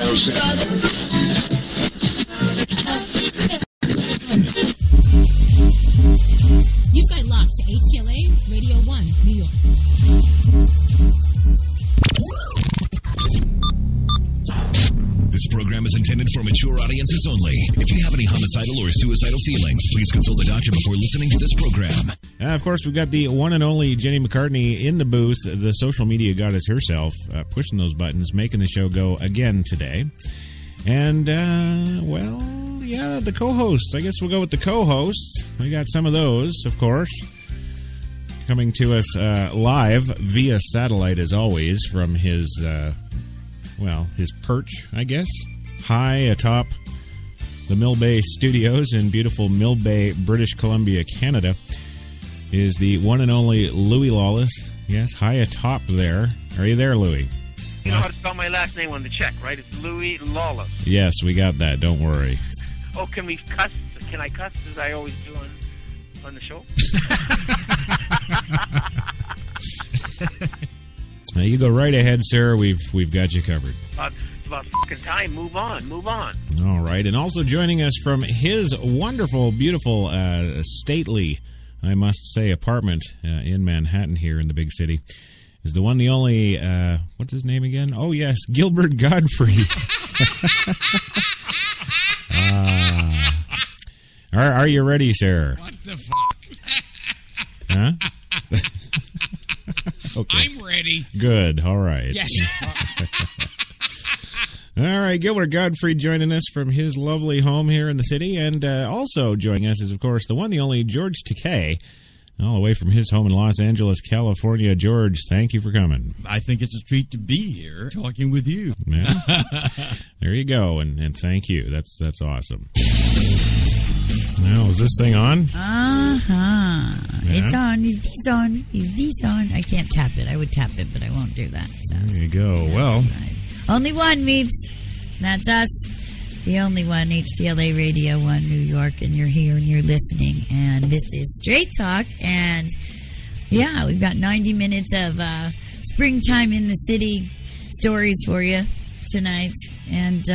You've got it locked to HTLA Radio 1, New York. This program is intended for mature audiences only. If you have any homicidal or suicidal feelings, please consult a doctor before listening to this program. Of course, we've got the one and only Jenny McCartney in the booth, the social media goddess herself, pushing those buttons, making the show go again today. And, the co-hosts. I guess we'll go with the co-hosts. We got some of those, of course, coming to us live via satellite, as always, from his perch, I guess, high atop the Mill Bay Studios in beautiful Mill Bay, British Columbia, Canada, is the one and only Louis Lawless. Yes, high atop there. Are you there, Louis? You know how to spell my last name on the check, right? It's Louis Lawless. Yes, we got that. Don't worry. Oh, can we cuss? Can I cuss as I always do on the show? Now you go right ahead, sir. We've got you covered. It's about fucking time. Move on. All right. And also joining us from his wonderful, beautiful, stately, I must say, apartment in Manhattan here in the big city is the one, the only, what's his name again? Oh, yes, Gilbert Godfrey. Are you ready, sir? What the fuck? Huh? Okay. I'm ready. Good. All right. Yes. All right. Gilbert Godfrey joining us from his lovely home here in the city. And also joining us is, of course, the one, the only George Takei, all the way from his home in Los Angeles, California. George, thank you for coming. I think it's a treat to be here talking with you. Yeah. There you go. And thank you. That's awesome. Now, is this thing on? Uh-huh. Yeah. It's on. Is this on? Is this on? I can't tap it. I would tap it, but I won't do that. So. There you go. That's well. Right. Only one, Meeps. That's us. The only one, HTLA Radio 1 New York, and you're here and you're listening. And this is Straight Talk. And, yeah, we've got 90 minutes of springtime in the city stories for you tonight. And,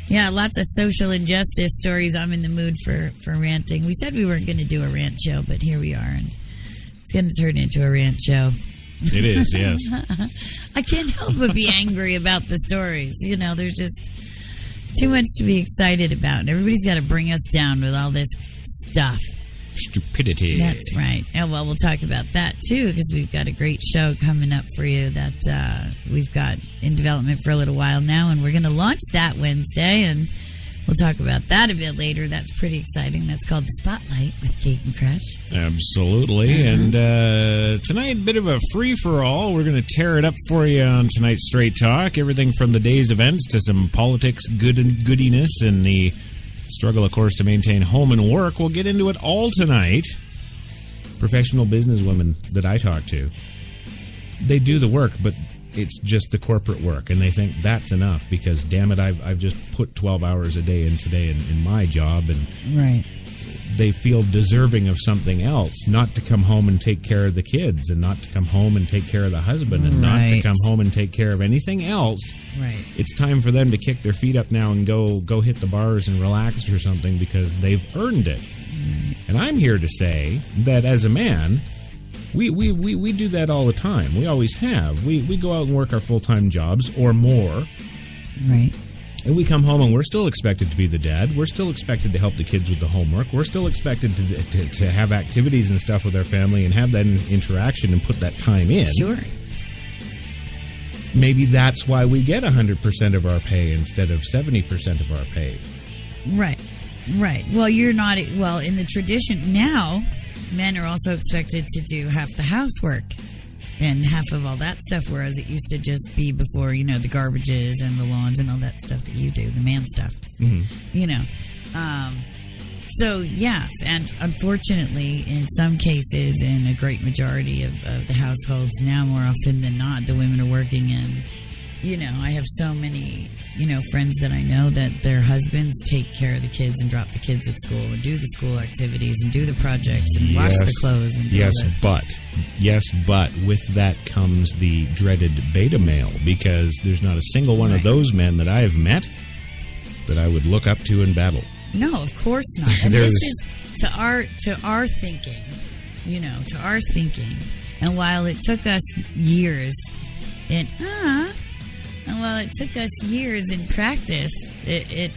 yeah, lots of social injustice stories. I'm in the mood for ranting. We said we weren't going to do a rant show, but here we are. And it's going to turn into a rant show. It is, yes. I can't help but be angry about the stories. You know, there's just too much to be excited about. Everybody's got to bring us down with all this stuff. Stupidity. That's right. And, well, we'll talk about that, too, because we've got a great show coming up for you that we've got in development for a little while now, and we're going to launch that Wednesday, and we'll talk about that a bit later. That's pretty exciting. That's called The Spotlight with Kate and Crash. Absolutely. And tonight, a bit of a free-for-all. We're going to tear it up for you on tonight's Straight Talk. Everything from the day's events to some politics, goodiness, and the struggle, of course, to maintain home and work. We'll get into it all tonight. Professional businesswomen that I talk to, they do the work, but it's just the corporate work, and they think that's enough because, damn it, I've just put 12 hours a day in today in my job, and right. They feel deserving of something else, not to come home and take care of the kids, and not to come home and take care of the husband, and not to come home and take care of anything else. Right. It's time for them to kick their feet up now and go hit the bars and relax or something because they've earned it. Right. And I'm here to say that as a man, we do that all the time. We always have. We go out and work our full-time jobs or more. Right. And we come home and we're still expected to be the dad. We're still expected to help the kids with the homework. We're still expected to have activities and stuff with our family and have that interaction and put that time in. Sure. Maybe that's why we get 100% of our pay instead of 70% of our pay. Right. Right. Well, you're not... Well, in the tradition now, men are also expected to do half the housework and half of all that stuff, whereas it used to just be before, you know, the garbages and the lawns and all that stuff that you do, the man stuff, you know. So, yes, and unfortunately, in some cases, in a great majority of the households now, more often than not, the women are working and I have so many, friends that I know that their husbands take care of the kids and drop the kids at school and do the school activities and do the projects and wash the clothes. And but with that comes the dreaded beta male, because there's not a single one of those men that I have met that I would look up to in battle. No, of course not. And this is to our thinking, to our thinking. And while it took us years in practice, it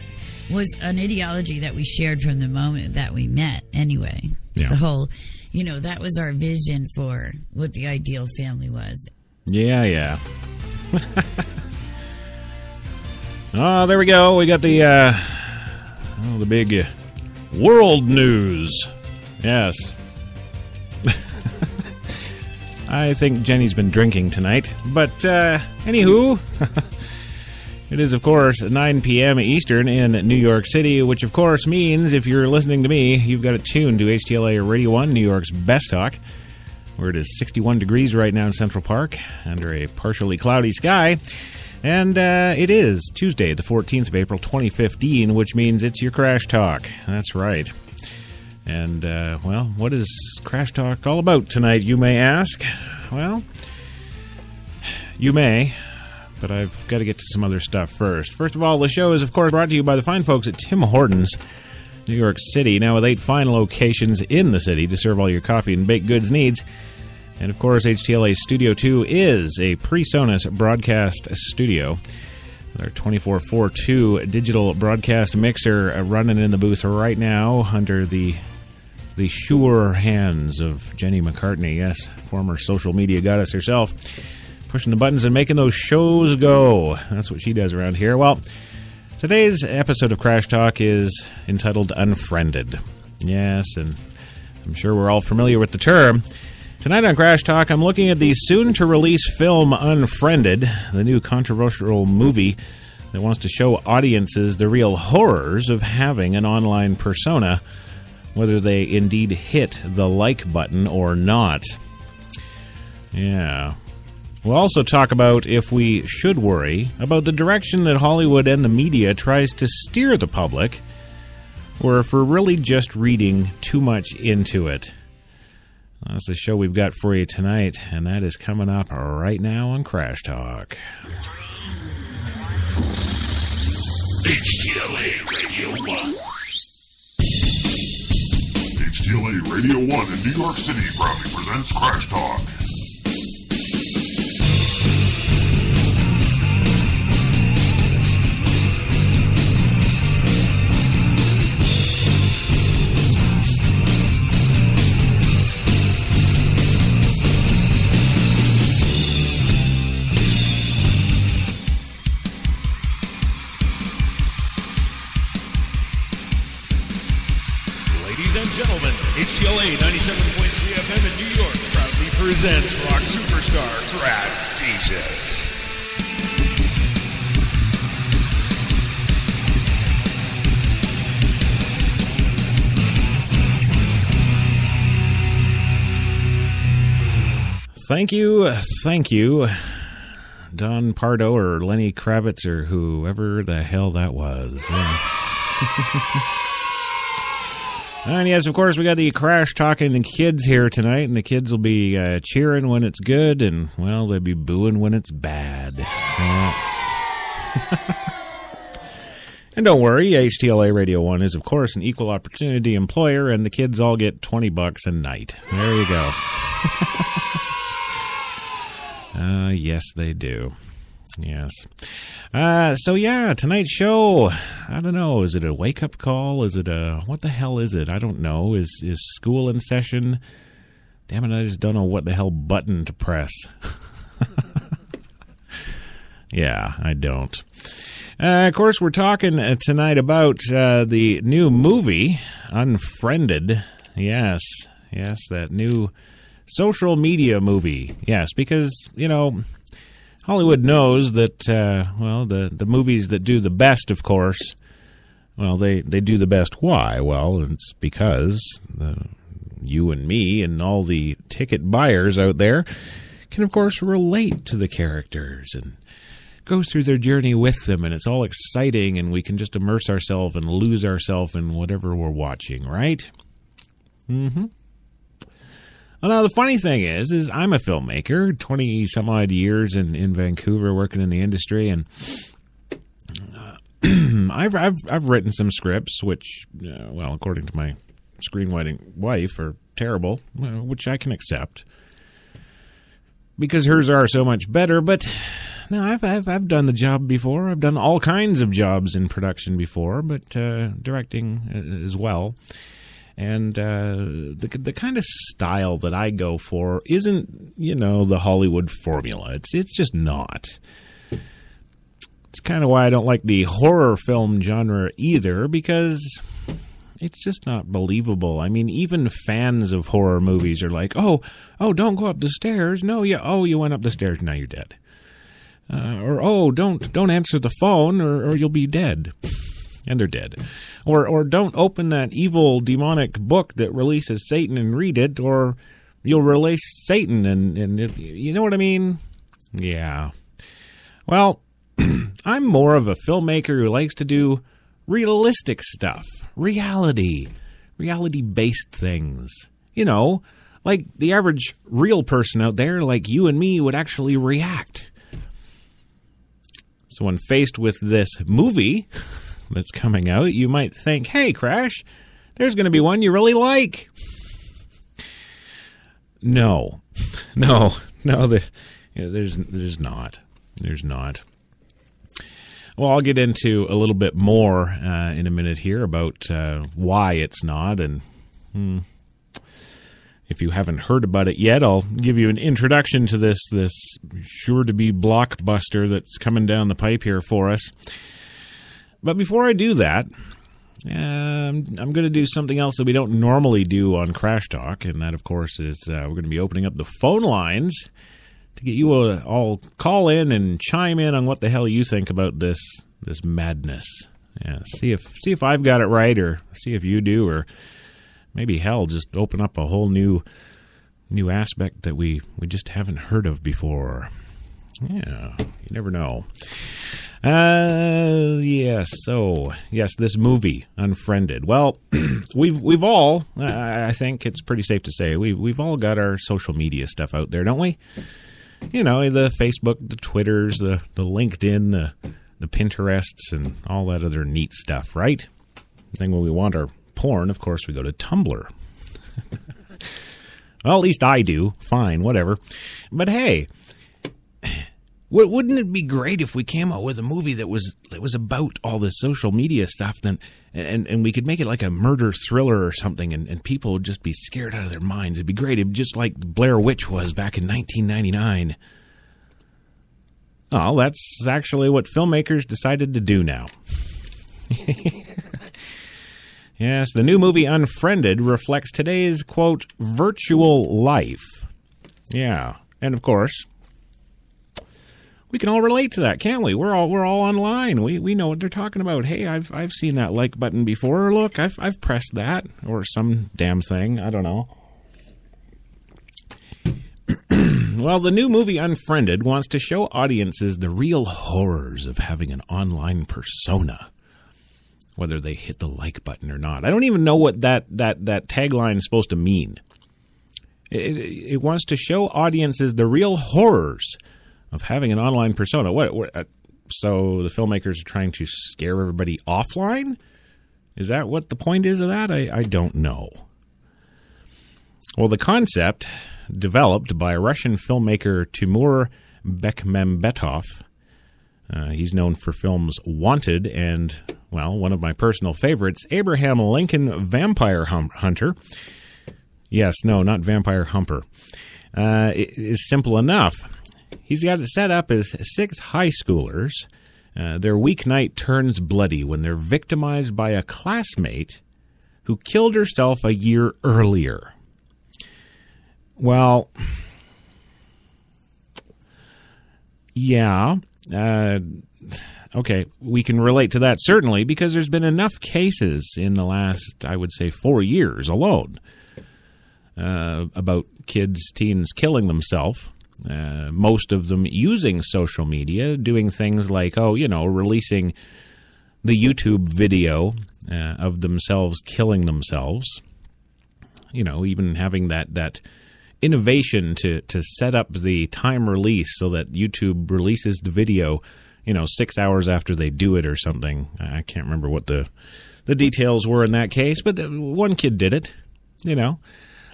was an ideology that we shared from the moment that we met anyway. Yeah. The whole, that was our vision for what the ideal family was. Yeah. Oh, there we go. We got the big world news. Yes. I think Jenny's been drinking tonight. But, anywho, it is, of course, 9 p.m. Eastern in New York City, which, of course, means if you're listening to me, you've got it tuned to HTLA Radio 1, New York's best talk, where it is 61 degrees right now in Central Park, under a partially cloudy sky. And it is Tuesday, the 14th of April, 2015, which means it's your Crash Talk. That's right. And, what is Crash Talk all about tonight, you may ask? Well, you may, but I've got to get to some other stuff first. First of all, the show is, of course, brought to you by the fine folks at Tim Hortons, New York City, now with 8 fine locations in the city to serve all your coffee and baked goods needs. And, of course, HTLA Studio 2 is a PreSonus broadcast studio. Our 24/4/2 digital broadcast mixer running in the booth right now under the sure hands of Jenny McCartney, yes, former social media goddess herself, pushing the buttons and making those shows go. That's what she does around here. Well, today's episode of Crash Talk is entitled Unfriended. Yes, and I'm sure we're all familiar with the term. Tonight on Crash Talk, I'm looking at the soon-to-release film Unfriended, the new controversial movie that wants to show audiences the real horrors of having an online persona, whether they indeed hit the like button or not. Yeah. We'll also talk about if we should worry about the direction that Hollywood and the media tries to steer the public, or if we're really just reading too much into it. That's the show we've got for you tonight, and that is coming up right now on Crash Talk. HTLA Radio 1. HTLA Radio 1 in New York City proudly presents Crash Talk. Ladies and gentlemen, HTLA 97.3 FM in New York proudly presents rock superstar Crash Jesus. Thank you, Don Pardo or Lenny Kravitz or whoever the hell that was. Yeah. And yes, of course, we got the Crash Talking the kids here tonight, and the kids will be cheering when it's good, and, well, they'll be booing when it's bad. And don't worry, HTLA Radio 1 is, of course, an equal opportunity employer, and the kids all get $20 a night. There you go. Yes, they do. Yes. So yeah, tonight's show, I don't know, is it a wake-up call? Is it a, what the hell is it? I don't know. Is school in session? Damn it, I just don't know what the hell button to press. Yeah, I don't. Of course, we're talking tonight about the new movie, Unfriended. Yes, that new social media movie. Yes, because, you know, Hollywood knows that, the movies that do the best, of course, well, they do the best. Why? Well, it's because you and me and all the ticket buyers out there can, of course, relate to the characters and go through their journey with them, and it's all exciting, and we can just immerse ourselves and lose ourselves in whatever we're watching, right? Mm-hmm. Well, now, the funny thing is I'm a filmmaker, 20-some-odd years in Vancouver working in the industry, and I've written some scripts which, well, according to my screenwriting wife, are terrible, which I can accept because hers are so much better. But no, I've done the job before. I've done all kinds of jobs in production before, but directing as well. And the kind of style that I go for isn't, the Hollywood formula. It's just not. It's kind of why I don't like the horror film genre either, because it's just not believable. I mean, even fans of horror movies are like, oh, don't go up the stairs. No, you went up the stairs, now you're dead. Or don't answer the phone, or you'll be dead. And they're dead. Or don't open that evil demonic book that releases Satan and read it, or you'll release Satan, and you know what I mean? Yeah. Well, I'm more of a filmmaker who likes to do realistic stuff, reality-based things. Like the average real person out there, like you and me, would actually react. So when faced with this movie that's coming out, you might think, hey, Crash, there's going to be one you really like. No, there's not. There's not. Well, I'll get into a little bit more in a minute here about why it's not, and if you haven't heard about it yet, I'll give you an introduction to this sure-to-be blockbuster that's coming down the pipe here for us. But before I do that, I'm going to do something else that we don't normally do on Crash Talk, and that, of course, is we're going to be opening up the phone lines to get you all call in and chime in on what the hell you think about this madness. Yeah, see if I've got it right, or see if you do, or maybe hell, just open up a whole new aspect that we just haven't heard of before. Yeah, you never know. Yes, this movie, Unfriended. Well, we've all, I think it's pretty safe to say, we've all got our social media stuff out there, don't we? The Facebook, the Twitters, the LinkedIn, the Pinterests, and all that other neat stuff, right? And when we want our porn, of course, we go to Tumblr. Well, at least I do. Fine, whatever. But hey, wouldn't it be great if we came out with a movie that was about all this social media stuff, then, and we could make it like a murder thriller or something, and people would just be scared out of their minds. It'd be great. It'd be just like Blair Witch was back in 1999. Oh, that's actually what filmmakers decided to do now. Yes, the new movie Unfriended reflects today's, quote, virtual life. Yeah, and of course, we can all relate to that, can't we? We're all online. We know what they're talking about. Hey, I've seen that like button before. Look, I've pressed that, or some damn thing. I don't know. Well, the new movie Unfriended wants to show audiences the real horrors of having an online persona, whether they hit the like button or not. I don't even know what that tagline is supposed to mean. It wants to show audiences the real horrors of having an online persona. So the filmmakers are trying to scare everybody offline? Is that what the point is of that? I don't know. Well, the concept, developed by Russian filmmaker Timur Bekmambetov, he's known for films Wanted and, well, one of my personal favorites, Abraham Lincoln Vampire Hunter. Yes, no, not Vampire Humper. It is simple enough. He's got it set up as 6 high schoolers. Their weeknight turns bloody when they're victimized by a classmate who killed herself a year earlier. Well, yeah, okay, we can relate to that certainly, because there's been enough cases in the last, I would say, 4 years alone about teens killing themselves most of them using social media, doing things like, releasing the YouTube video of themselves killing themselves. Even having that innovation to set up the time release so that YouTube releases the video, 6 hours after they do it or something. I can't remember what the details were in that case, but one kid did it,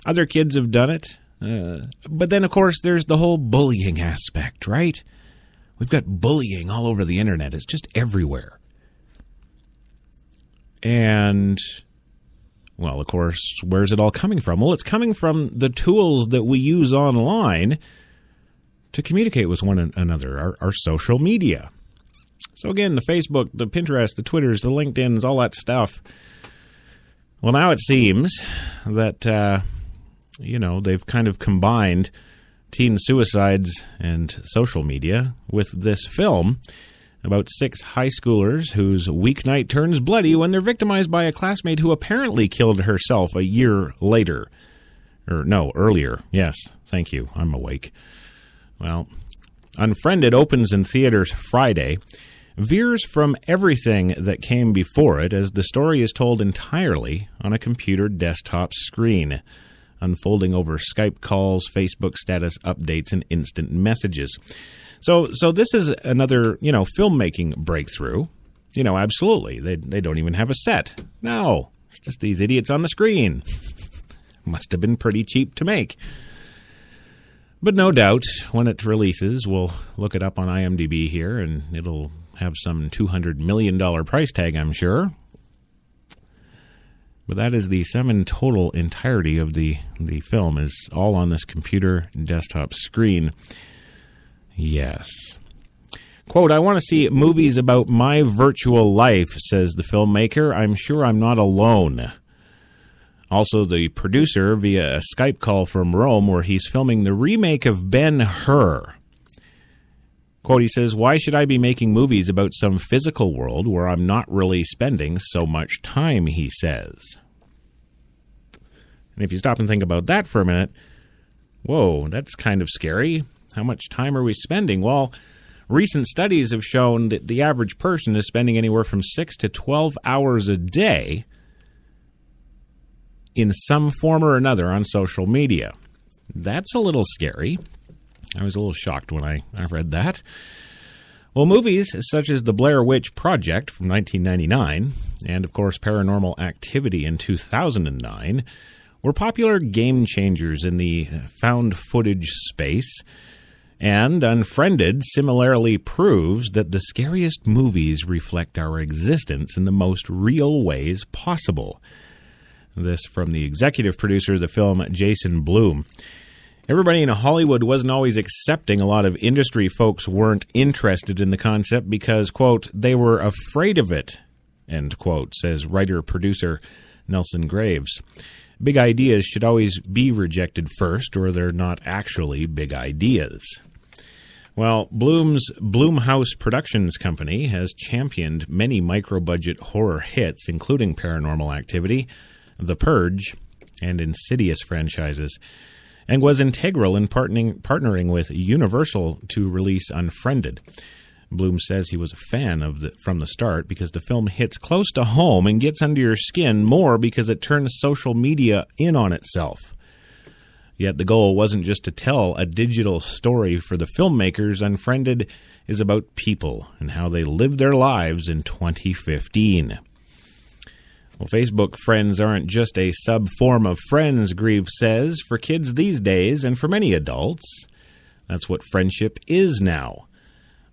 Other kids have done it. But then, of course, there's the whole bullying aspect, right? We've got bullying all over the internet. It's just everywhere. And, well, of course, where's it all coming from? Well, it's coming from the tools that we use online to communicate with one another, our social media. So again, the Facebook, the Pinterest, the Twitters, the LinkedIns, all that stuff. Well, now it seems that, they've kind of combined teen suicides and social media with this film about 6 high schoolers whose weeknight turns bloody when they're victimized by a classmate who apparently killed herself a year later. Earlier. Yes, thank you. I'm awake. Well, Unfriended opens in theaters Friday, veers from everything that came before it as the story is told entirely on a computer desktop screen, unfolding over Skype calls, Facebook status updates, and instant messages. So this is another, filmmaking breakthrough. Absolutely. They don't even have a set. No, it's just these idiots on the screen. Must have been pretty cheap to make. But no doubt, when it releases, we'll look it up on IMDb here, and it'll have some $200 million price tag, I'm sure. But that is the sum and total entirety of the film, is all on this computer desktop screen. Yes. Quote, "I want to see movies about my virtual life," says the filmmaker. "I'm sure I'm not alone." Also, the producer via a Skype call from Rome where he's filming the remake of Ben-Hur. Quote, he says, "Why should I be making movies about some physical world where I'm not really spending so much time," he says. And if you stop and think about that for a minute, whoa, that's kind of scary. How much time are we spending? Well, recent studies have shown that the average person is spending anywhere from 6 to 12 hours a day in some form or another on social media. That's a little scary. I was a little shocked when I read that. Well, movies such as The Blair Witch Project from 1999 and, of course, Paranormal Activity in 2009 were popular game changers in the found footage space, and Unfriended similarly proves that the scariest movies reflect our existence in the most real ways possible. This from the executive producer of the film, Jason Blum. Everybody in Hollywood wasn't always accepting. A lot of industry folks weren't interested in the concept because, quote, they were afraid of it, end quote, says writer-producer Nelson Graves. Big ideas should always be rejected first, or they're not actually big ideas. Well, Blum's Blumhouse Productions Company has championed many micro-budget horror hits, including Paranormal Activity, The Purge, and Insidious franchises, and was integral in partnering with Universal to release Unfriended. Blum says he was a fan of from the start because the film hits close to home and gets under your skin more because it turns social media in on itself. Yet the goal wasn't just to tell a digital story for the filmmakers. Unfriended is about people and how they live their lives in 2015. Well, Facebook friends aren't just a sub-form of friends, Grieve says. For kids these days, and for many adults, that's what friendship is now.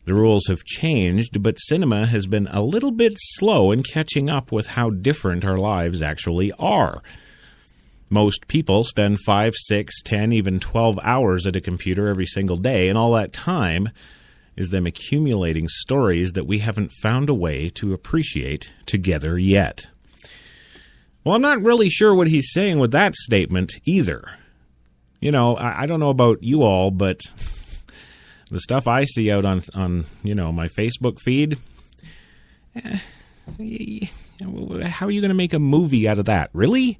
The rules have changed, but cinema has been a little bit slow in catching up with how different our lives actually are. Most people spend 5, 6, 10, even 12 hours at a computer every single day, and all that time is them accumulating stories that we haven't found a way to appreciate together yet. Well, I'm not really sure what he's saying with that statement either. I don't know about you all, but the stuff I see out on my Facebook feed, how are you going to make a movie out of that? Really?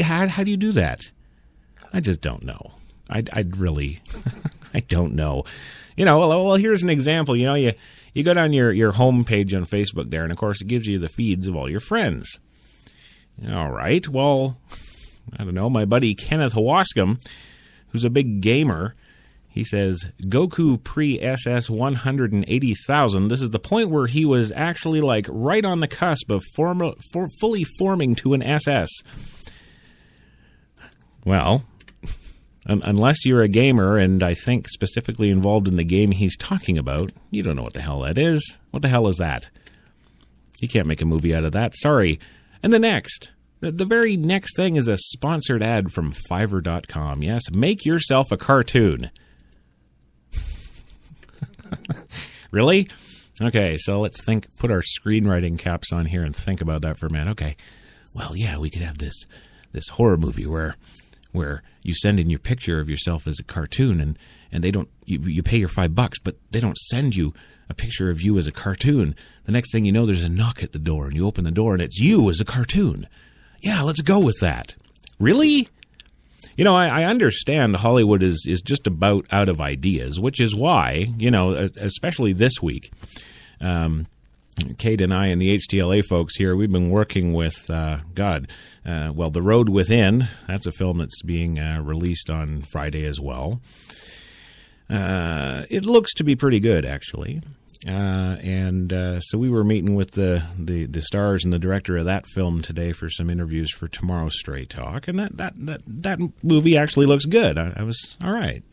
How do you do that? I just don't know. I'd really, I don't know. Well, here's an example. You go down your home page on Facebook there, and of course it gives you the feeds of all your friends. All right, well, I don't know. My buddy Kenneth Wascom, who's a big gamer, he says, Goku pre-SS 180,000. This is the point where he was actually like right on the cusp of fully forming to an SS. Well, unless you're a gamer, and I think specifically involved in the game he's talking about, you don't know what the hell that is. What the hell is that? You can't make a movie out of that. Sorry. And the very next thing is a sponsored ad from Fiverr.com. Yes, make yourself a cartoon. Really? Okay, so let's put our screenwriting caps on here and think about that for a minute. Okay, well, yeah, we could have this horror movie where you send in your picture of yourself as a cartoon, and they don't, you pay your $5, but they don't send you a picture of you as a cartoon. The next thing you know, there's a knock at the door, and you open the door, and it's you as a cartoon. Yeah, let's go with that. Really? I understand Hollywood is just about out of ideas, which is why, especially this week, Kate and I and the HTLA folks here, we've been working with, The Road Within. That's a film that's being released on Friday as well. It looks to be pretty good, actually. So we were meeting with the stars and the director of that film today for some interviews for tomorrow's Straight Talk, and that movie actually looks good. I was all right.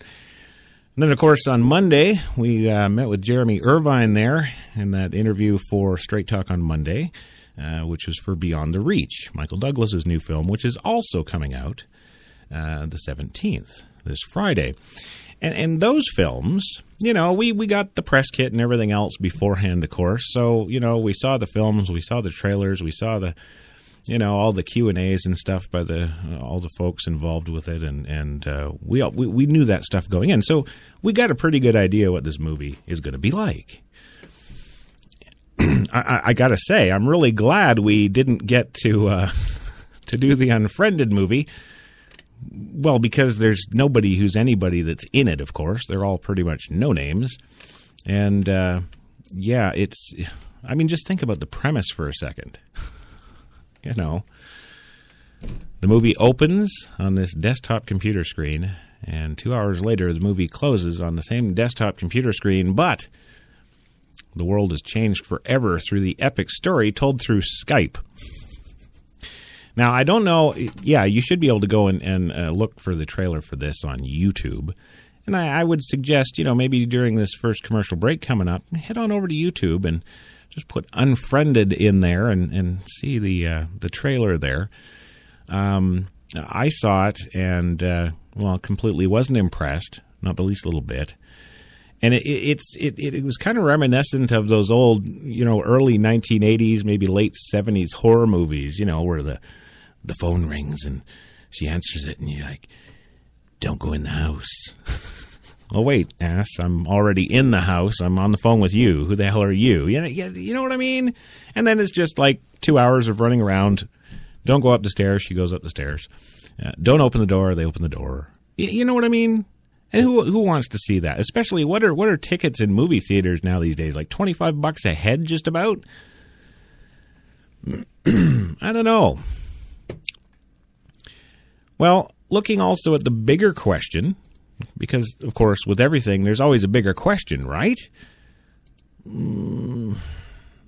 And then, of course, on Monday we met with Jeremy Irvine there in that interview for Straight Talk on Monday, which was for Beyond the Reach, Michael Douglas's new film, which is also coming out the 17th, this Friday. And those films, we got the press kit and everything else beforehand, of course. So, we saw the films, we saw the trailers, we saw the, all the Q&As and stuff by all the folks involved with it. And we knew that stuff going in. So we got a pretty good idea what this movie is going to be like. I got to say, I'm really glad we didn't get to do the Unfriended movie. Well, because there's nobody who's anybody that's in it, of course. They're all pretty much no-names. And, just think about the premise for a second. The movie opens on this desktop computer screen, and 2 hours later, the movie closes on the same desktop computer screen, but the world has changed forever through the epic story told through Skype. Now, I don't know. Yeah, you should be able to go and look for the trailer for this on YouTube. And I would suggest, maybe during this first commercial break coming up, head on over to YouTube and just put Unfriended in there and see the trailer there. I saw it and, completely wasn't impressed, not the least little bit. And it was kind of reminiscent of those old, early 1980s, maybe late 70s horror movies, where the phone rings and she answers it and you're like, don't go in the house. Oh, wait, ass, I'm already in the house. I'm on the phone with you. Who the hell are you? You know what I mean? And then it's just like 2 hours of running around. Don't go up the stairs. She goes up the stairs. Don't open the door. They open the door. You know what I mean? And who wants to see that? Especially, what are tickets in movie theaters now these days? Like $25 a head, just about? I don't know. Well, looking also at the bigger question, because, of course, with everything, there's always a bigger question, right? Well,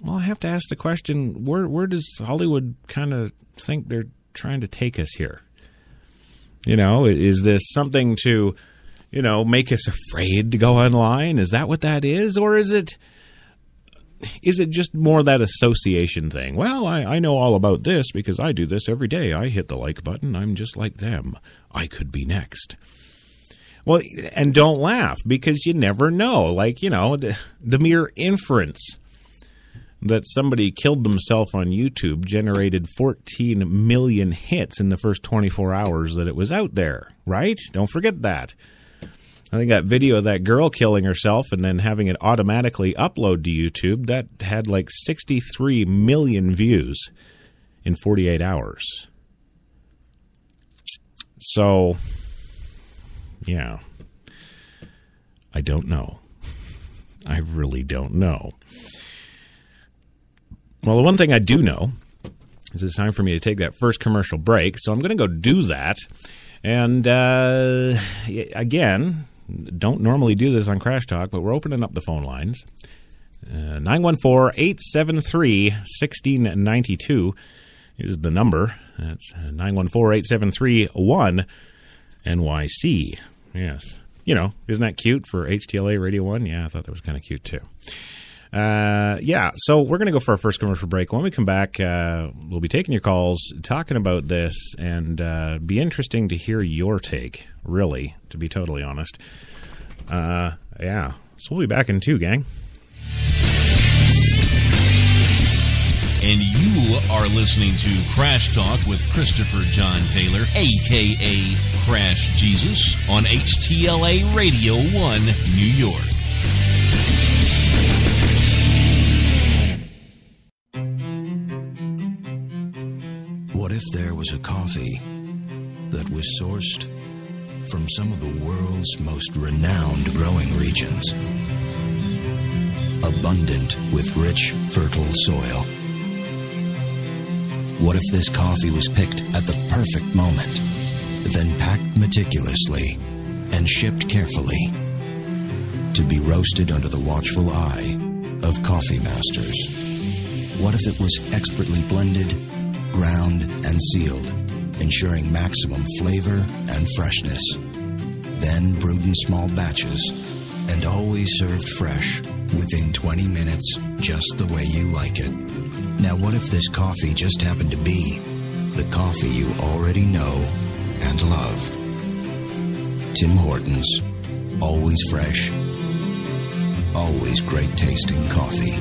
I have to ask the question, where does Hollywood kind of think they're trying to take us here? Is this something to, make us afraid to go online? Is that what that is? Or is it just more that association thing? Well, I know all about this because I do this every day. I hit the like button. I'm just like them. I could be next. Well, and don't laugh because you never know. Like, the mere inference that somebody killed themselves on YouTube generated 14 million hits in the first 24 hours that it was out there, right? Don't forget that. I think that video of that girl killing herself and then having it automatically upload to YouTube, that had like 63 million views in 48 hours. So, Yeah. I don't know. I really don't know. Well, the one thing I do know is it's time for me to take that first commercial break, so I'm going to go do that. And, again, don't normally do this on Crash Talk, but we're opening up the phone lines. 914-873-1692 is the number. That's 914-873-1NYC. Yes. You know, isn't that cute for HTLA Radio 1? Yeah, I thought that was kind of cute, too. So we're going to go for our first commercial break. When we come back, we'll be taking your calls, talking about this, and be interesting to hear your take, really, to be totally honest. So we'll be back in 2, gang. And you are listening to Crash Talk with Christopher John Taylor, a.k.a. Crash Jesus, on HTLA Radio 1, New York. What if there was a coffee that was sourced from some of the world's most renowned growing regions, abundant with rich, fertile soil? What if this coffee was picked at the perfect moment, then packed meticulously and shipped carefully to be roasted under the watchful eye of coffee masters? What if it was expertly blended, ground, and sealed, ensuring maximum flavor and freshness, then brewed in small batches and always served fresh within 20 minutes, just the way you like it? Now, what if this coffee just happened to be the coffee you already know and love? Tim Hortons. Always fresh. Always great tasting coffee.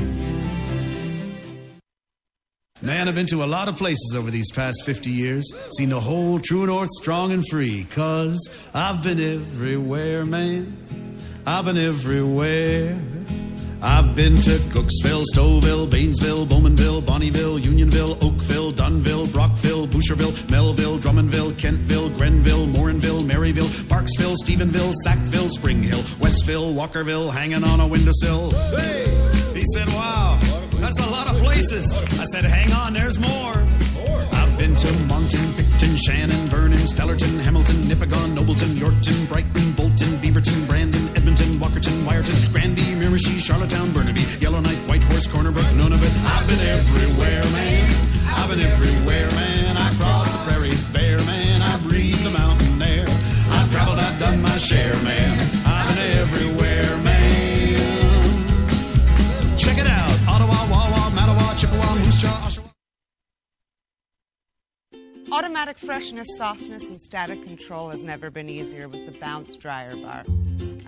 Man, I've been to a lot of places over these past 50 years. Seen the whole true north strong and free. 'Cause I've been everywhere, man. I've been everywhere. I've been to Cooksville, Stouffville, Baynesville, Bowmanville, Bonnieville, Unionville, Oakville, Dunville, Brockville, Boucherville, Melville, Drummondville, Kentville, Grenville, Morinville, Maryville, Parksville, Stephenville, Sackville, Spring Hill, Westville, Walkerville, hanging on a windowsill. Hey! He said, wow, that's a lot of places. I said, hang on, there's more. I've been to Monton, Picton, Shannon, Vernon, Stellarton, Hamilton, Nipigon, Nobleton, Yorkton, Brighton, Bolton, Beaverton, Brandon, Edmonton, Walkerton, Wyerton, Granby, Miramichi, Charlottetown, Burnaby, Yellowknife, Whitehorse, Corner Brook, Nunavut. I've been everywhere, man. I've been everywhere, man. I crossed the prairies bare, man. I breathed the mountain air. I've traveled, I've done my share, man. I've been everywhere, man. Check it out. Ottawa, Wawa, Mattawa, Chippewa, Moose Jaw, Oshawa. Automatic freshness, softness, and static control has never been easier with the Bounce Dryer Bar.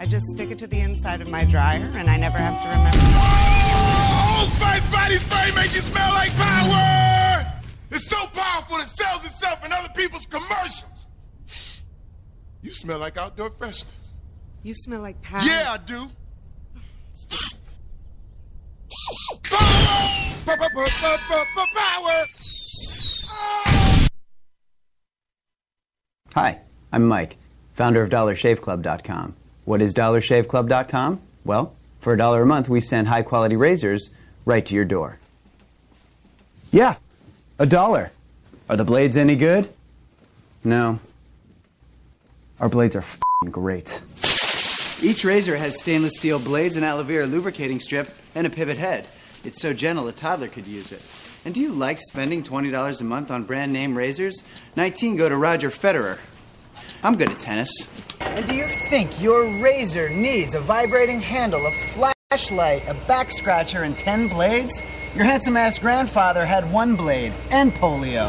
I just stick it to the inside of my dryer, and I never have to remember. Old Spice Body Spray makes you smell like power! It's so powerful it sells itself in other people's commercials. You smell like outdoor freshness. You smell like power? Yeah, I do. Power! Power! Hi, I'm Mike, founder of DollarShaveClub.com. What is DollarShaveClub.com? Well, for $1 a month, we send high-quality razors right to your door. Yeah, $1. Are the blades any good? No. Our blades are f***ing great. Each razor has stainless steel blades, an aloe vera lubricating strip, and a pivot head. It's so gentle a toddler could use it. And do you like spending $20 a month on brand name razors? 19 go to Roger Federer. I'm good at tennis. And do you think your razor needs a vibrating handle, a flashlight, a back scratcher, and 10 blades? Your handsome-ass grandfather had 1 blade and polio.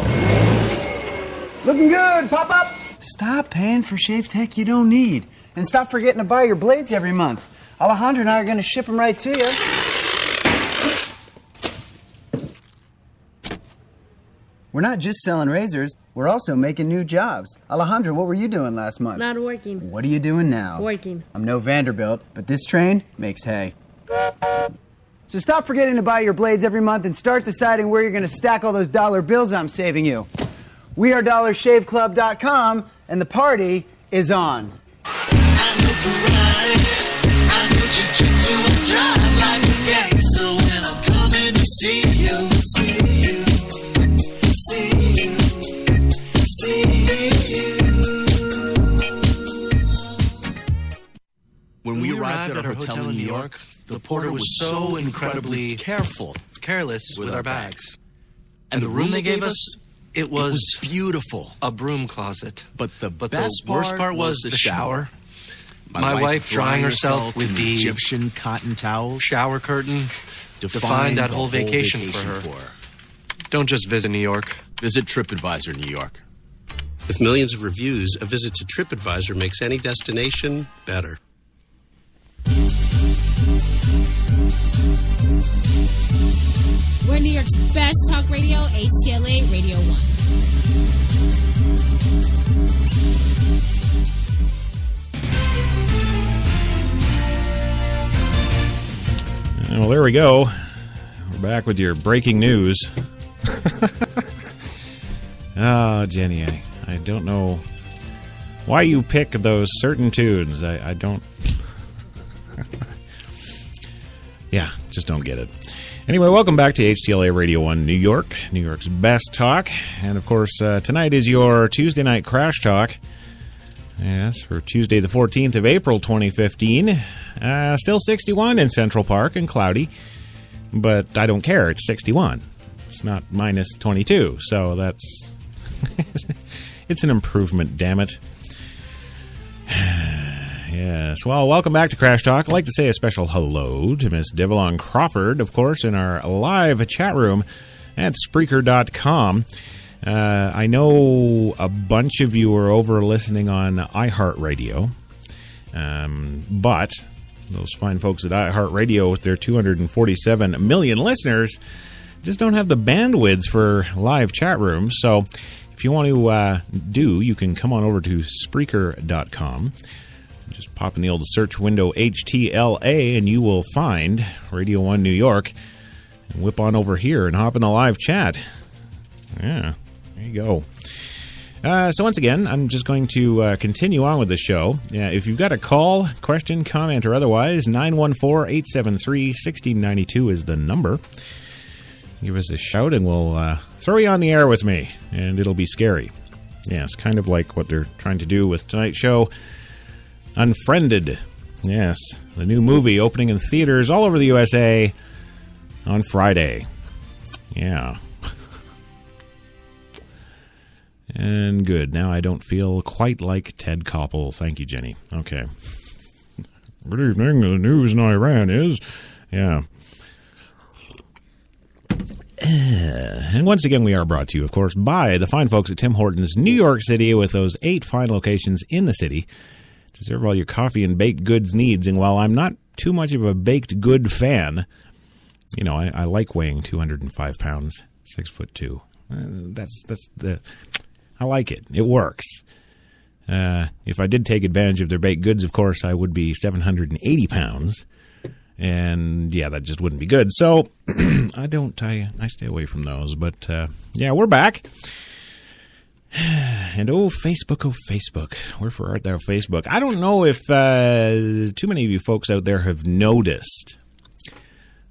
Looking good, pop-up! Stop paying for shave tech you don't need. And stop forgetting to buy your blades every month. Alejandro and I are going to ship them right to you. We're not just selling razors, we're also making new jobs. Alejandro, what were you doing last month? Not working. What are you doing now? Working. I'm no Vanderbilt, but this train makes hay. So stop forgetting to buy your blades every month and start deciding where you're going to stack all those dollar bills I'm saving you. We are DollarShaveClub.com, and the party is on. See you, see you, see you, see you. When we arrived at our hotel in New York, the porter was so incredibly careless with our bags. And the room they gave us, it was beautiful. A broom closet. But the worst part was the shower. My wife drying herself with the Egyptian cotton towels. Shower curtain defined that whole vacation for her. Don't just visit New York. Visit TripAdvisor New York. With millions of reviews, a visit to TripAdvisor makes any destination better. We're New York's best talk radio, HTLA Radio 1. Well, there we go. We're back with your breaking news. Oh, Jenny, I don't know why you pick those certain tunes. I don't... Yeah, just don't get it. Anyway, welcome back to HTLA Radio 1 New York, New York's best talk. And, of course, tonight is your Tuesday night Crash Talk. Yes, for Tuesday the 14th of April 2015. Still 61 in Central Park and cloudy. But I don't care. It's 61. It's not minus 22. So that's... it's an improvement, damn it. Yes. Well, welcome back to Crash Talk. I'd like to say a special hello to Miss Devlon Crawford, of course, in our live chat room at Spreaker.com. I know a bunch of you are over listening on iHeartRadio, but those fine folks at iHeartRadio with their 247 million listeners just don't have the bandwidth for live chat rooms. So if you want to you can come on over to Spreaker.com. Just pop in the old search window HTLA and you will find Radio 1 New York. And whip on over here and hop in the live chat. Yeah, there you go. So once again, I'm just going to continue on with the show. If you've got a call, question, comment, or otherwise, 914-873-1692 is the number. Give us a shout and we'll throw you on the air with me. And it'll be scary. Yes, kind of like what they're trying to do with tonight's show. Unfriended. Yes, the new movie opening in theaters all over the USA on Friday. Yeah. And good. Now I don't feel quite like Ted Koppel. Thank you, Jenny. Okay. Good evening. The news in Iran is... Yeah. And once again, we are brought to you, of course, by the fine folks at Tim Hortons, New York City, with those 8 fine locations in the city to serve all your coffee and baked goods needs. And while I'm not too much of a baked good fan, you know, I like weighing 205 pounds, 6'2". That's the... I like it. It works. If I did take advantage of their baked goods, of course, I would be 780 pounds. And, yeah, that just wouldn't be good. So, I stay away from those. But, yeah, we're back. And, Facebook. Wherefore art thou, Facebook? I don't know if too many of you folks out there have noticed.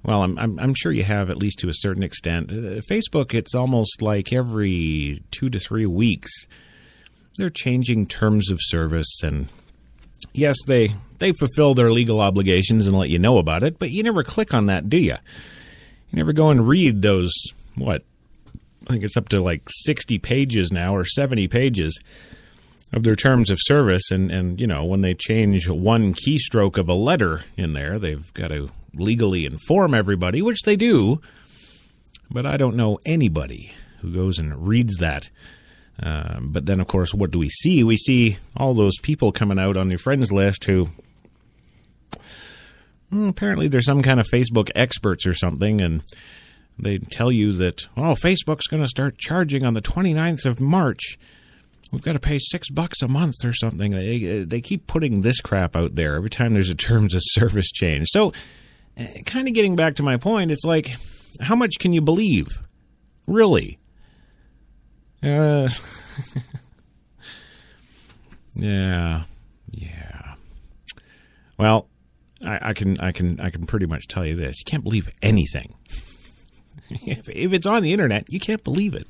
Well, I'm sure you have, at least to a certain extent. Facebook, it's almost like every 2 to 3 weeks, they're changing terms of service. And, yes, they fulfill their legal obligations and let you know about it, but you never click on that, do you? You never go and read those, I think it's up to like 60 pages now, or 70 pages of their terms of service. And you know, when they change one keystroke of a letter in there, they've got to legally inform everybody, which they do. But I don't know anybody who goes and reads that. But then, of course, what do we see? We see all those people coming out on your friends list who... apparently they're some kind of Facebook experts or something, and they tell you that, Facebook's going to start charging on the 29th of March. We've got to pay $6 a month or something. They keep putting this crap out there every time there's a terms of service change. So, kind of getting back to my point, it's like, how much can you believe? Really? Yeah. Well, I can pretty much tell you this: you can't believe anything. If it's on the internet, you can't believe it.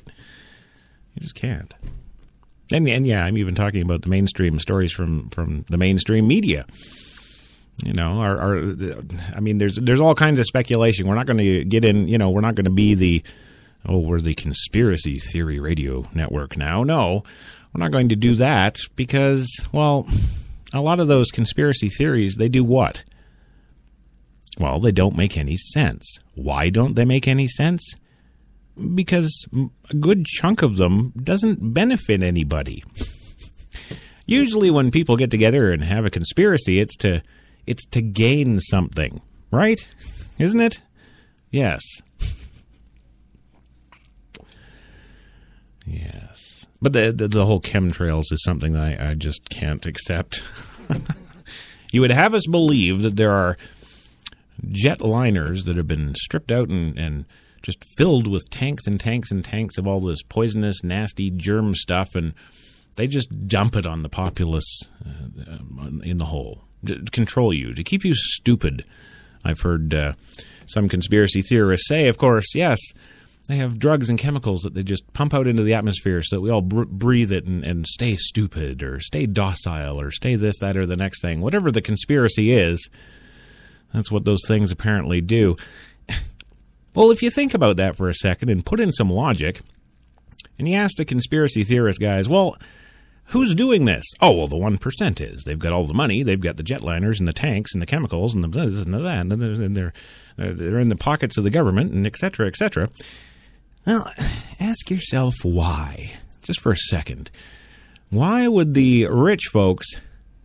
You just can't. And yeah, I'm even talking about the mainstream stories from the mainstream media. You know, I mean, there's all kinds of speculation. We're not going to get in, you know, we're not going to be we're the conspiracy theory radio network now. No, we're not going to do that because, well, a lot of those conspiracy theories, they do what? Well, they don't make any sense. Why don't they make any sense? Because a good chunk of them doesn't benefit anybody. Usually when people get together and have a conspiracy, it's to gain something, right? Isn't it? Yes. Yes. But the whole chemtrails is something that I just can't accept. You would have us believe that there are jet liners that have been stripped out and just filled with tanks and tanks and tanks of all this poisonous, nasty germ stuff, and they just dump it on the populace in the hole to control you, to keep you stupid. I've heard some conspiracy theorists say, of course, yes, they have drugs and chemicals that they just pump out into the atmosphere so that we all breathe it and stay stupid or stay docile or stay this, that, or the next thing. Whatever the conspiracy is, that's what those things apparently do. Well, if you think about that for a second and put in some logic, and you ask the conspiracy theorist guys, well, who's doing this? Oh, well, the 1% is. They've got all the money. They've got the jetliners and the tanks and the chemicals and the this and that, and they're in the pockets of the government, and et cetera, et cetera. Well, ask yourself why, just for a second. Why would the rich folks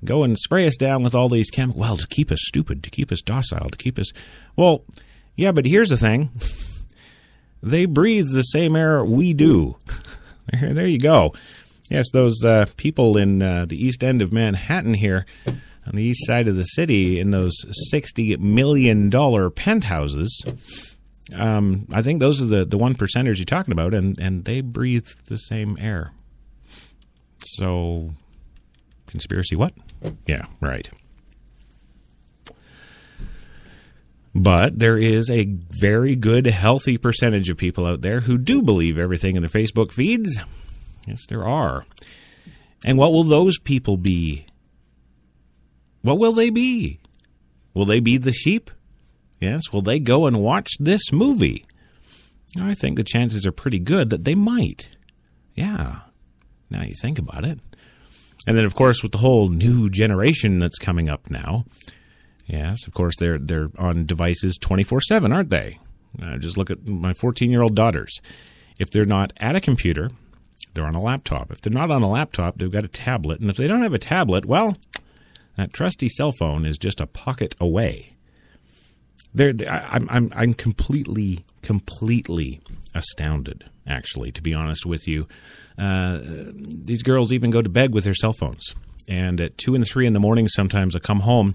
go and spray us down with all these chemicals? Well, to keep us stupid, to keep us docile, to keep us... Well, yeah, but here's the thing. They breathe the same air we do. There you go. Yes, those people in the east end of Manhattan here, on the east side of the city, in those $60 million penthouses, I think those are the 1%ers you're talking about, and they breathe the same air. So, conspiracy what? Yeah, right. But there is a very good, healthy percentage of people out there who do believe everything in their Facebook feeds. Yes, there are. And what will those people be? What will they be? Will they be the sheep? Yes, will they go and watch this movie? I think the chances are pretty good that they might. Yeah, now you think about it. And then, of course, with the whole new generation that's coming up now, yes, of course, they're on devices 24/7, aren't they? Just look at my 14-year-old daughters. If they're not at a computer, they're on a laptop. If they're not on a laptop, they've got a tablet. And if they don't have a tablet, well, that trusty cell phone is just a pocket away. I'm completely astounded, actually, to be honest with you. These girls even go to bed with their cell phones. And at 2 and 3 in the morning, sometimes I'll come home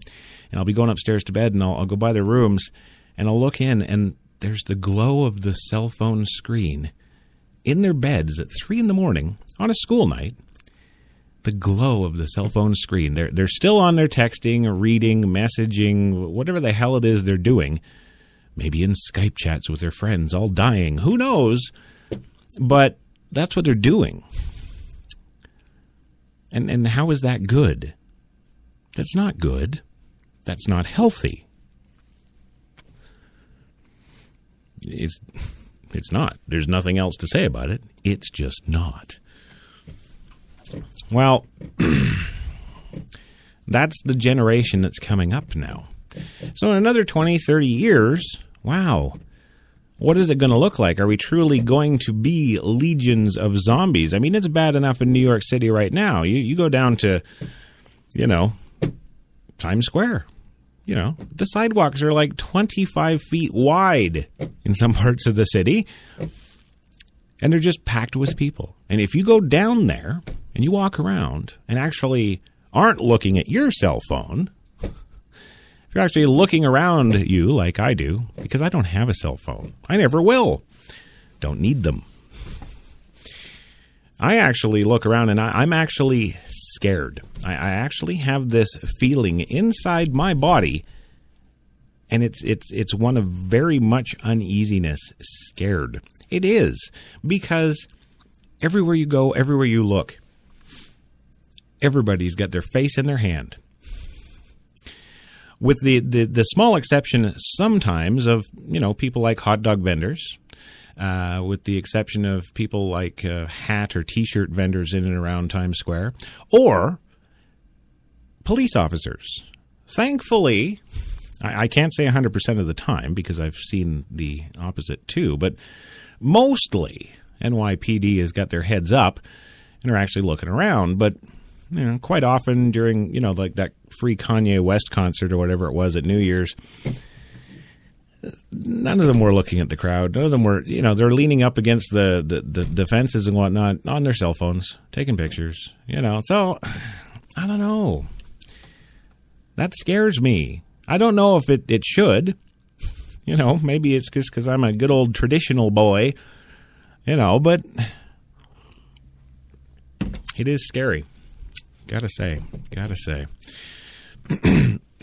and I'll be going upstairs to bed and I'll go by their rooms and I'll look in and there's the glow of the cell phone screen in their beds at 3 in the morning on a school night. The glow of the cell phone screen. They're still on their texting or reading, messaging, whatever the hell it is they're doing. Maybe in Skype chats with their friends, all dying. Who knows? But that's what they're doing. And how is that good? That's not good. That's not healthy. It's not. There's nothing else to say about it. It's just not. Well, that's the generation that's coming up now. So in another 20, 30 years, wow, what is it going to look like? Are we truly going to be legions of zombies? I mean, it's bad enough in New York City right now. You go down to, Times Square. The sidewalks are like 25 feet wide in some parts of the city. And they're just packed with people. And if you go down there and you walk around and actually aren't looking at your cell phone, if you're actually looking around you like I do, because I don't have a cell phone. I never will. Don't need them. I actually look around and I'm actually scared. I actually have this feeling inside my body And it's one of very much uneasiness, scared. It is, because everywhere you go, everywhere you look, everybody's got their face in their hand. With the small exception sometimes of, people like hot dog vendors, with the exception of people like hat or T-shirt vendors in and around Times Square, or police officers. Thankfully, I can't say 100% of the time because I've seen the opposite too, but mostly NYPD has got their heads up and are actually looking around. But quite often during, like that free Kanye West concert or whatever it was at New Year's, none of them were looking at the crowd. None of them were, they're leaning up against the fences and whatnot on their cell phones, taking pictures, So, I don't know. That scares me. I don't know if it should. Maybe it's just because I'm a good old traditional boy, but it is scary. Gotta say.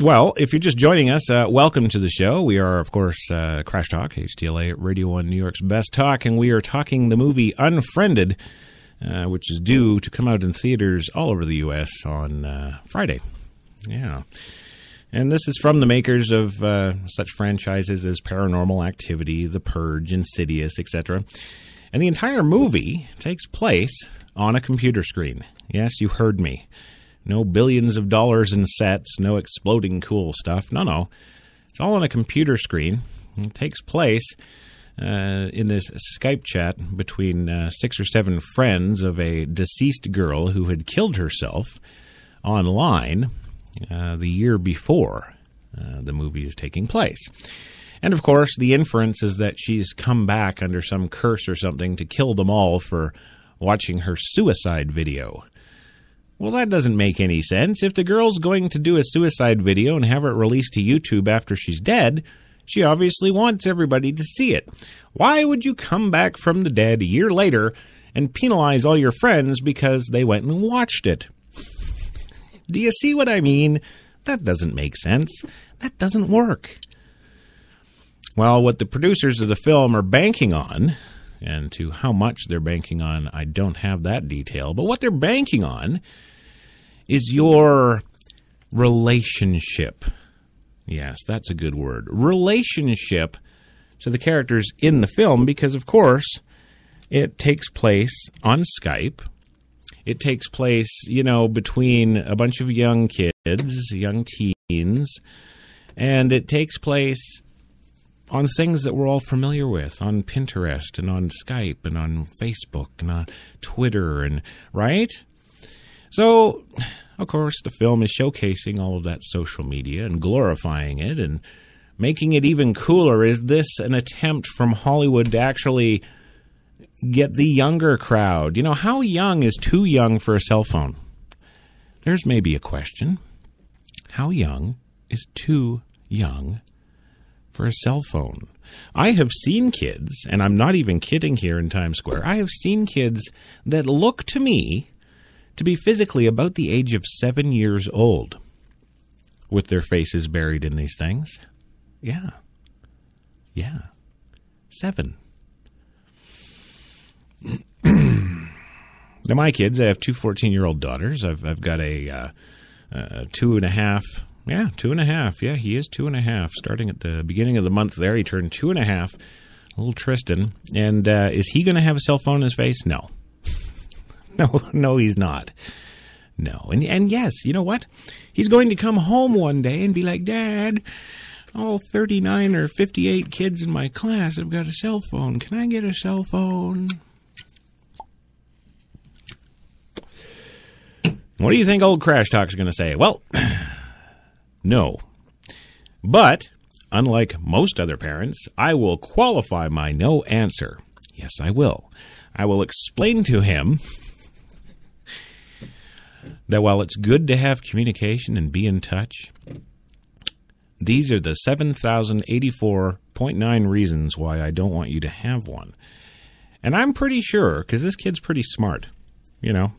Well, if you're just joining us, welcome to the show. We are, of course, Crash Talk, HTLA Radio 1, New York's best talk, and we are talking the movie Unfriended, which is due to come out in theaters all over the U.S. on Friday. Yeah. And this is from the makers of such franchises as Paranormal Activity, The Purge, Insidious, etc. And the entire movie takes place on a computer screen. Yes, you heard me. No billions of dollars in sets, no exploding cool stuff. No. It's all on a computer screen. It takes place in this Skype chat between 6 or 7 friends of a deceased girl who had killed herself online the year before the movie is taking place. And, of course, the inference is that she's come back under some curse or something to kill them all for watching her suicide video. Well, that doesn't make any sense. If the girl's going to do a suicide video and have it released to YouTube after she's dead, she obviously wants everybody to see it. Why would you come back from the dead a year later and penalize all your friends because they went and watched it? Do you see what I mean? That doesn't make sense. That doesn't work. Well, what the producers of the film are banking on, and to how much they're banking on, I don't have that detail, but what they're banking on is your relationship. Yes, that's a good word. Relationship to the characters in the film, because, of course, it takes place on Skype. It takes place, between a bunch of young kids, young teens, and it takes place on things that we're all familiar with, on Pinterest and on Skype and on Facebook and on Twitter, and right? So, of course, the film is showcasing all of that social media and glorifying it and making it even cooler. Is this an attempt from Hollywood to actually get the younger crowd? How young is too young for a cell phone? There's maybe a question. How young is too young for a cell phone? I have seen kids, and I'm not even kidding here in Times Square, I have seen kids that look to me to be physically about the age of 7 years old with their faces buried in these things. Yeah. 7. Now, my kids, I have 2 14-year-old daughters. I've got a 2.5. Yeah, 2.5. Yeah, he is 2.5. Starting at the beginning of the month there, he turned 2.5. Little Tristan. And is he going to have a cell phone in his face? No. No, he's not. No. And yes, you know what? He's going to come home one day and be like, Dad, all 39 or 58 kids in my class have got a cell phone. Can I get a cell phone? What do you think old Crash Talk's going to say? Well, no. But, unlike most other parents, I will qualify my no answer. Yes, I will. I will explain to him that while it's good to have communication and be in touch, these are the 7,084.9 reasons why I don't want you to have one. And I'm pretty sure, because this kid's pretty smart,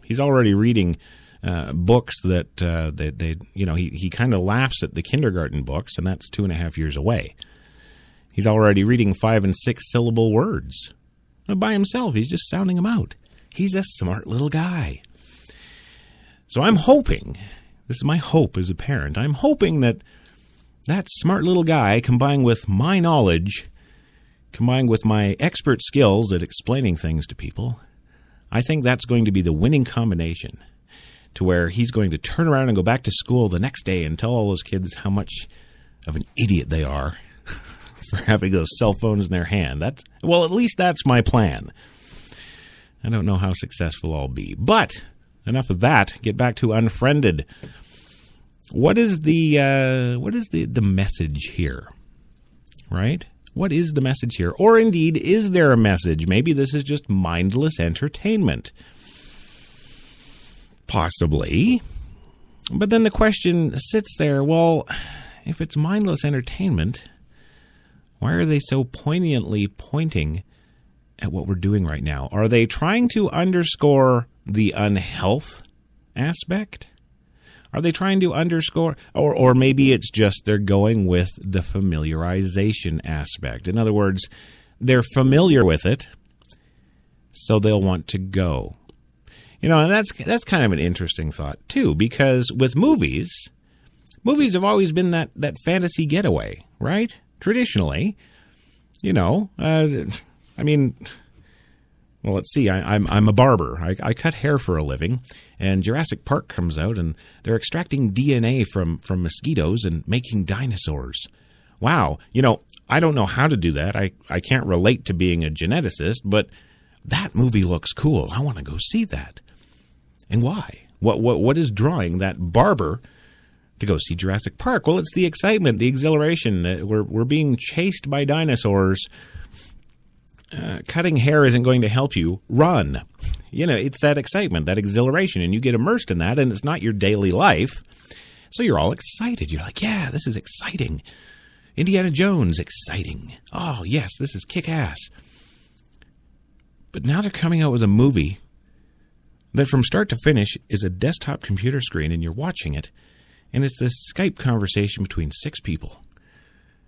he's already reading books that they he kind of laughs at the kindergarten books, and that's 2.5 years away. He's already reading 5 and 6 syllable words by himself. He's just sounding them out. He's a smart little guy. So I'm hoping, this is my hope as a parent, I'm hoping that smart little guy, combined with my knowledge, combined with my expert skills at explaining things to people, I think that's going to be the winning combination, to where he's going to turn around and go back to school the next day and tell all those kids how much of an idiot they are for having those cell phones in their hand. At least that's my plan. I don't know how successful I'll be. But enough of that. Get back to Unfriended. What is the message here? Right? What is the message here? Or indeed, is there a message? Maybe this is just mindless entertainment. Possibly. But then the question sits there, well, if it's mindless entertainment, why are they so poignantly pointing at what we're doing right now? Are they trying to underscore the unhealth aspect? Are they trying to underscore, or maybe it's just they're going with the familiarization aspect? In other words, they're familiar with it, so they'll want to go. And that's kind of an interesting thought, too, because with movies have always been that fantasy getaway, right? Traditionally, well, let's see. I'm a barber. I cut hair for a living, and Jurassic Park comes out, and they're extracting DNA from mosquitoes and making dinosaurs. Wow. I don't know how to do that. I can't relate to being a geneticist, but that movie looks cool. I want to go see that. And why? What is drawing that barber to go see Jurassic Park? Well, it's the excitement, the exhilaration. We're being chased by dinosaurs. Cutting hair isn't going to help you. Run. It's that excitement, that exhilaration, and you get immersed in that, and it's not your daily life. So you're all excited. You're like, yeah, this is exciting. Indiana Jones, exciting. Oh, yes, this is kick-ass. But now they're coming out with a movie that from start to finish is a desktop computer screen, and you're watching it, and it's this Skype conversation between 6 people.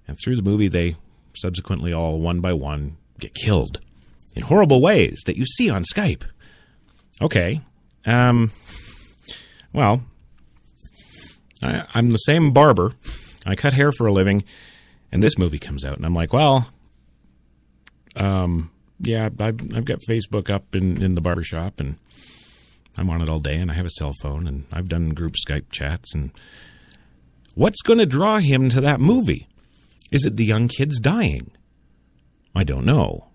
And through the movie, they subsequently all, one by one, get killed in horrible ways that you see on Skype. Okay. Well, I'm the same barber. I cut hair for a living, and this movie comes out, and I'm like, well, yeah, I've got Facebook up in the barbershop, and I'm on it all day, and I have a cell phone, and I've done group Skype chats, and what's going to draw him to that movie? Is it the young kids dying? I don't know.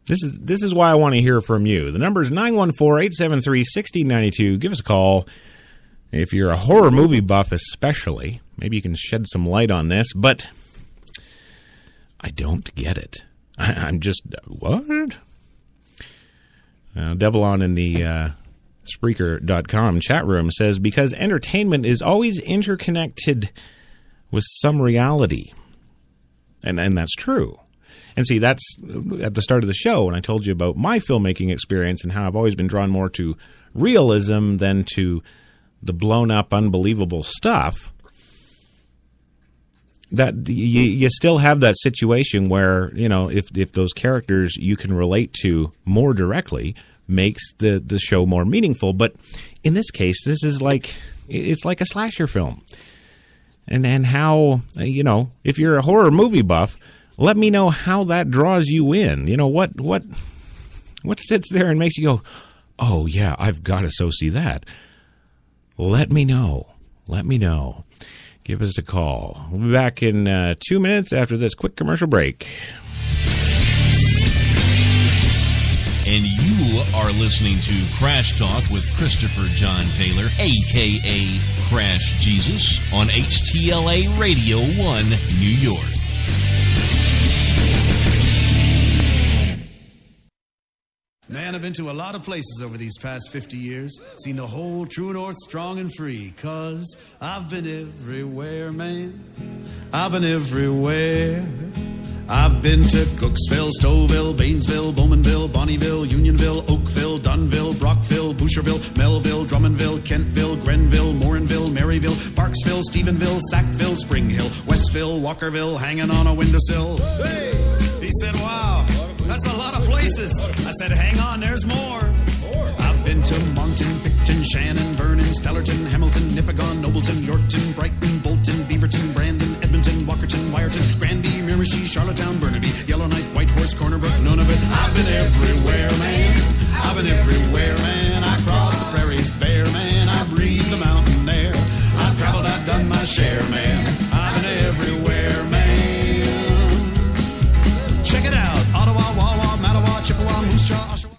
This is why I want to hear from you. The number is 914-873-1692. Give us a call. If you're a horror movie buff especially, maybe you can shed some light on this, but I don't get it. I'm just, what? Devil on in the Spreaker.com chat room says, because entertainment is always interconnected with some reality. And that's true. And see, that's at the start of the show when I told you about my filmmaking experience and how I've always been drawn more to realism than to the blown-up, unbelievable stuff. That you still have that situation where, if those characters you can relate to more directly makes the show more meaningful. But in this case, this is it's like a slasher film. And how, if you're a horror movie buff, let me know how that draws you in. What sits there and makes you go, oh, yeah, I've got to so see that. Let me know. Let me know. Give us a call. We'll be back in 2 minutes after this quick commercial break. And you are listening to Crash Talk with Christopher John Taylor, a.k.a. Crash Jesus, on HTLA Radio 1, New York. Man, I've been to a lot of places over these past 50 years. Seen the whole true north strong and free. 'Cause I've been everywhere, man. I've been everywhere. I've been to Cooksville, Stouffville, Bainesville, Bowmanville, Bonneville, Unionville, Oakville, Dunville, Brockville, Boucherville, Melville, Drummondville, Kentville, Grenville, Morinville, Maryville, Parksville, Stephenville, Sackville, Spring Hill, Westville, Walkerville, hanging on a windowsill. Hey! He said, wow, that's a lot of places. I said, hang on, there's more. I've been to Monton, Picton, Shannon, Vernon, Stellarton, Hamilton, Nipigon, Nobleton, Yorkton, Brighton, Bolton, Beaverton, Brandon, Edmonton, Walkerton, Wyerton, Granby, Miramichi, Charlottetown, Burnaby, Yellowknife, Whitehorse, Corner Brook, none of it. I've been everywhere, man. I've been everywhere, man. I crossed the prairies bare, man. I breathed the mountain air. I've traveled, I've done my share, man. I've been everywhere, man. Check it out. Ottawa, Wawa, Mattawa, Chippewa, Moose Jaw, Oshawa.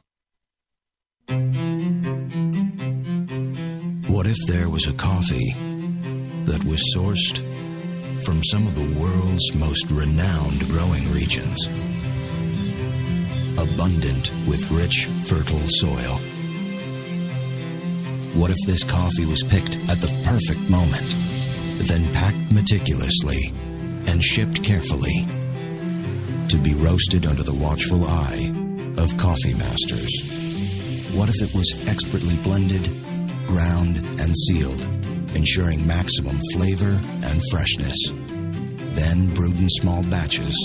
What if there was a coffee that was sourced from some of the world's most renowned growing regions, abundant with rich, fertile soil? What if this coffee was picked at the perfect moment, then packed meticulously and shipped carefully to be roasted under the watchful eye of coffee masters? What if it was expertly blended, ground, and sealed, ensuring maximum flavor and freshness, then brewed in small batches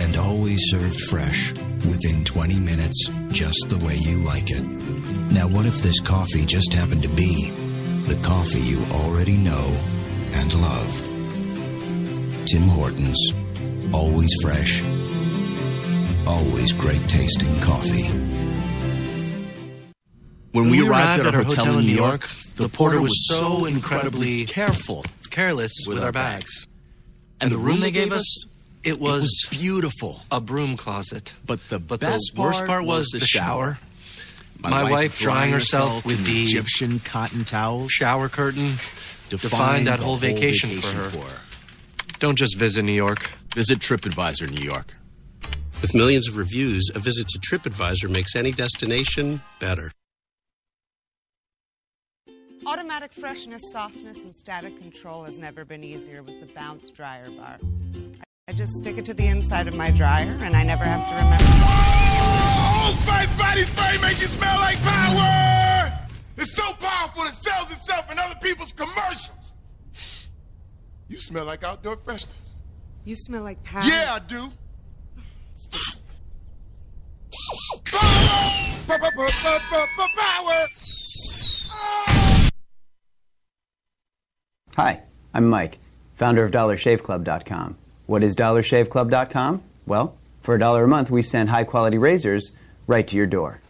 and always served fresh within 20 minutes, just the way you like it? Now, what if this coffee just happened to be the coffee you already know and love? Tim Hortons, always fresh, always great tasting coffee. When we arrived at our hotel in New York, the porter was so incredibly careless with our bags. And the room they gave us, it was beautiful. A broom closet. But the worst part was the shower. My wife drying herself with the Egyptian cotton towels. Shower curtain defined that whole vacation for her. Don't just visit New York. Visit TripAdvisor New York. With millions of reviews, a visit to TripAdvisor makes any destination better. Automatic freshness, softness, and static control has never been easier with the Bounce Dryer Bar. I just stick it to the inside of my dryer, and I never have to remember. Old Spice body spray makes you smell like power! It's so powerful it sells itself in other people's commercials. You smell like outdoor freshness. You smell like power. Yeah, I do. Power! Hi, I'm Mike, founder of DollarShaveClub.com. What is DollarShaveClub.com? Well, for $1 a month, we send high-quality razors right to your door.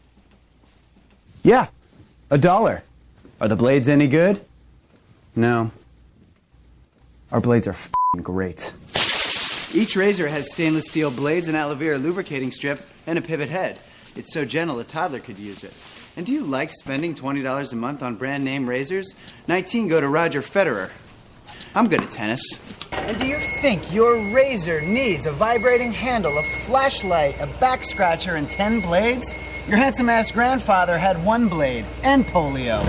Yeah, $1. Are the blades any good? No. Our blades are f***ing great. Each razor has stainless steel blades, an aloe vera lubricating strip, and a pivot head. It's so gentle a toddler could use it. And do you like spending $20 a month on brand name razors? 19 go to Roger Federer. I'm good at tennis. And do you think your razor needs a vibrating handle, a flashlight, a back scratcher, and 10 blades? Your handsome-ass grandfather had 1 blade and polio.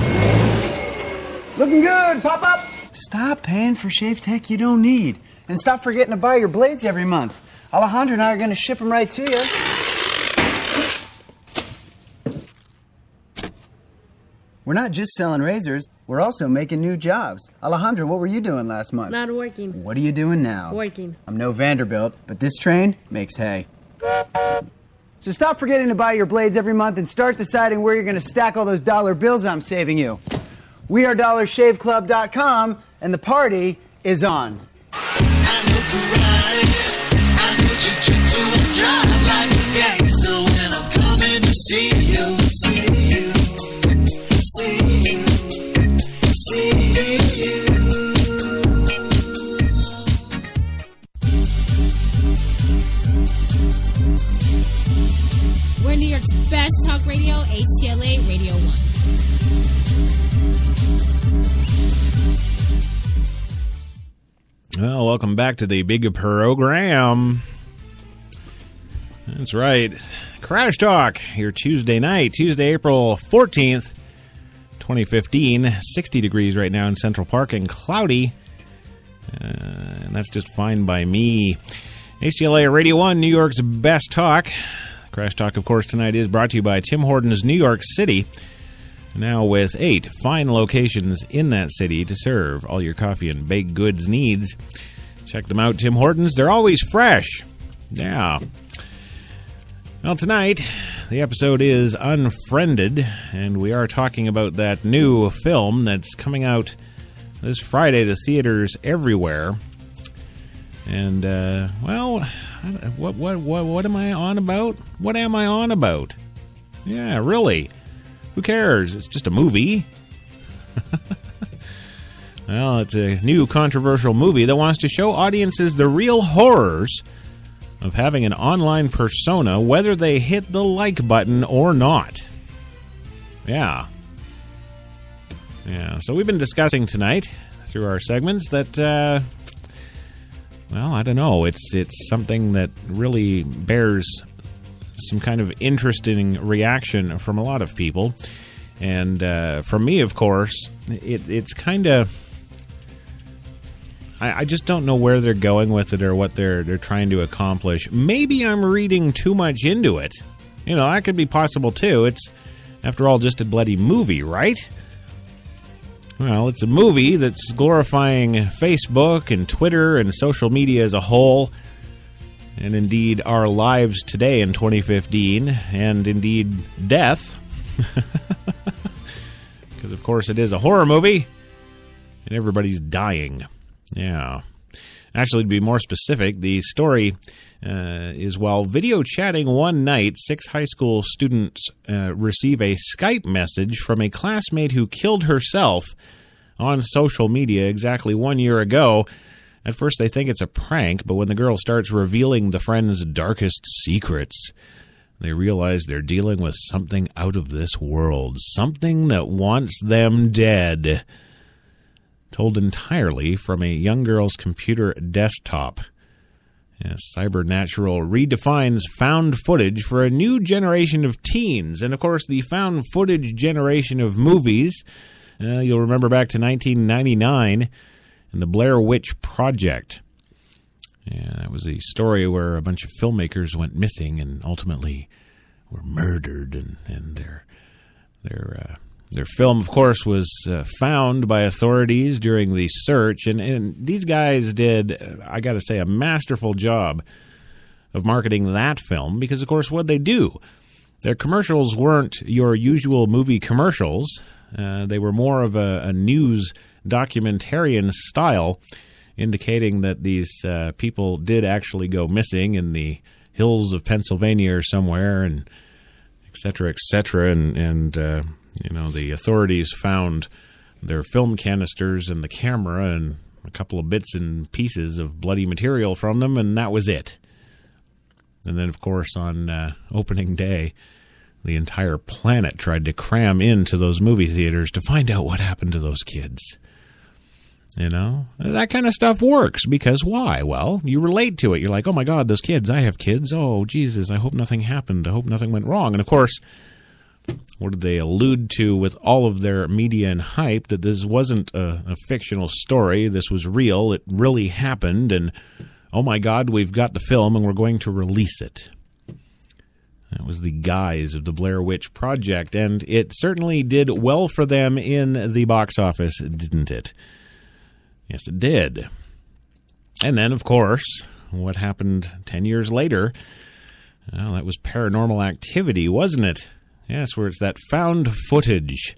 Looking good, Pop-Up! Stop paying for shave tech you don't need. And stop forgetting to buy your blades every month. Alejandro and I are going to ship them right to you. We're not just selling razors, we're also making new jobs. Alejandro, what were you doing last month? Not working. What are you doing now? Working. I'm no Vanderbilt, but this train makes hay. So stop forgetting to buy your blades every month and start deciding where you're going to stack all those dollar bills I'm saving you. We are DollarShaveClub.com, and the party is on. We're New York's best talk radio, HTLA Radio 1. Well, welcome back to the big program. That's right. Crash Talk, your Tuesday night, Tuesday, April 14th, 2015. 60 degrees right now in Central Park and cloudy. And that's just fine by me. HTLA Radio 1, New York's best talk. Crash Talk, of course, tonight is brought to you by Tim Hortons New York City. Now with 8 fine locations in that city to serve all your coffee and baked goods needs. Check them out, Tim Hortons. They're always fresh. Yeah. Well, tonight, the episode is Unfriended, and we are talking about that new film that's coming out this Friday to theaters everywhere. And, well, what am I on about? What am I on about? Yeah, really. Who cares? It's just a movie. Well, it's a new controversial movie that wants to show audiences the real horrors of having an online persona, whether they hit the like button or not. Yeah. Yeah, so we've been discussing tonight through our segments that, well, I don't know. It's something that really bears some kind of interesting reaction from a lot of people. And for me, of course, it's kind of... I just don't know where they're going with it or what they're trying to accomplish. Maybe I'm reading too much into it. You know, that could be possible too. It's, after all, just a bloody movie, right? Well, it's a movie that's glorifying Facebook and Twitter and social media as a whole, and indeed our lives today in 2015, and indeed death. Because, of course, it is a horror movie, and everybody's dying. Yeah. Actually, to be more specific, the story is while video chatting one night, 6 high school students receive a Skype message from a classmate who killed herself on social media exactly 1 year ago. At first, they think it's a prank, but when the girl starts revealing the friend's darkest secrets, they realize they're dealing with something out of this world, something that wants them dead. Told entirely from a young girl's computer desktop. Yeah, Cybernatural redefines found footage for a new generation of teens. And, of course, the found footage generation of movies, you'll remember back to 1999 and the Blair Witch Project. Yeah, that was a story where a bunch of filmmakers went missing and ultimately were murdered, and their film, of course, was found by authorities during the search, and these guys did, I got to say, a masterful job of marketing that film because, of course, what they do, their commercials weren't your usual movie commercials. They were more of a news documentarian style, indicating that these people did actually go missing in the hills of Pennsylvania or somewhere, and et cetera, and you know, the authorities found their film canisters and the camera and a couple of bits and pieces of bloody material from them, and that was it. And then, of course, on opening day, the entire planet tried to cram into those movie theaters to find out what happened to those kids. You know, that kind of stuff works because why? Well, you relate to it. You're like, oh my God, those kids, I have kids. Oh, Jesus, I hope nothing happened. I hope nothing went wrong. And of course, what did they allude to with all of their media and hype? That this wasn't a fictional story. This was real. It really happened. And oh my God, we've got the film and we're going to release it. That was the guise of the Blair Witch Project. And it certainly did well for them in the box office, didn't it? Yes, it did. And then, of course, what happened 10 years later? Well, that was Paranormal Activity, wasn't it? Yes, where it's that found footage.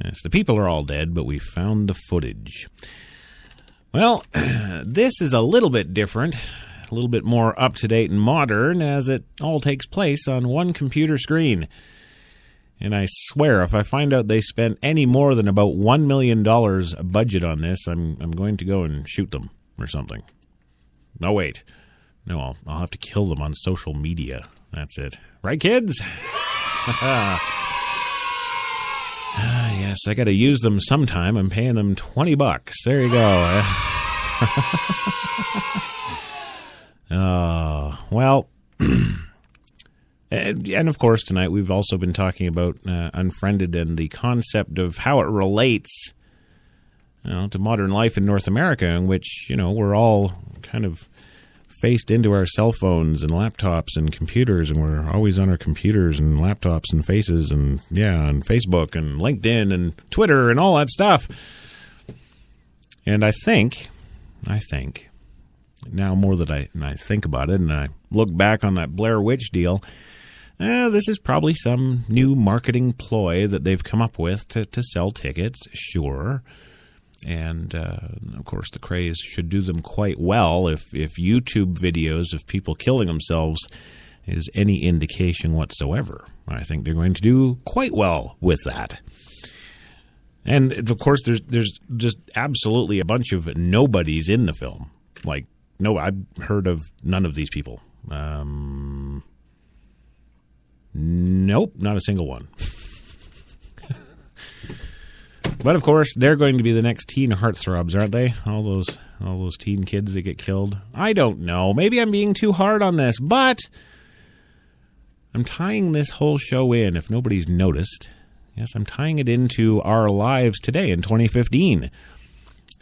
Yes, the people are all dead, but we found the footage. Well, this is a little bit different, a little bit more up-to-date and modern, as it all takes place on one computer screen. And I swear, if I find out they spent any more than about $1 million budget on this, I'm going to go and shoot them or something. No, wait. No, I'll have to kill them on social media. That's it. Right, kids? Yes, I got to use them sometime. I'm paying them $20. There you go. Well, and of course tonight we've also been talking about Unfriended and the concept of how it relates, to modern life in North America, in which, we're all kind of faced into our cell phones and laptops and computers, and we're always on our computers and laptops and faces and, and Facebook and LinkedIn and Twitter and all that stuff. And I think, now more that I think about it and I look back on that Blair Witch deal, this is probably some new marketing ploy that they've come up with to sell tickets, sure. And, of course, the craze should do them quite well if YouTube videos of people killing themselves is any indication whatsoever. I think they're going to do quite well with that. And, of course, there's just absolutely a bunch of nobodies in the film. Like, no, I've heard of none of these people. Nope, not a single one. But of course, they're going to be the next teen heartthrobs, aren't they? All those teen kids that get killed. I don't know. Maybe I'm being too hard on this, but I'm tying this whole show in, if nobody's noticed. Yes, I'm tying it into our lives today in 2015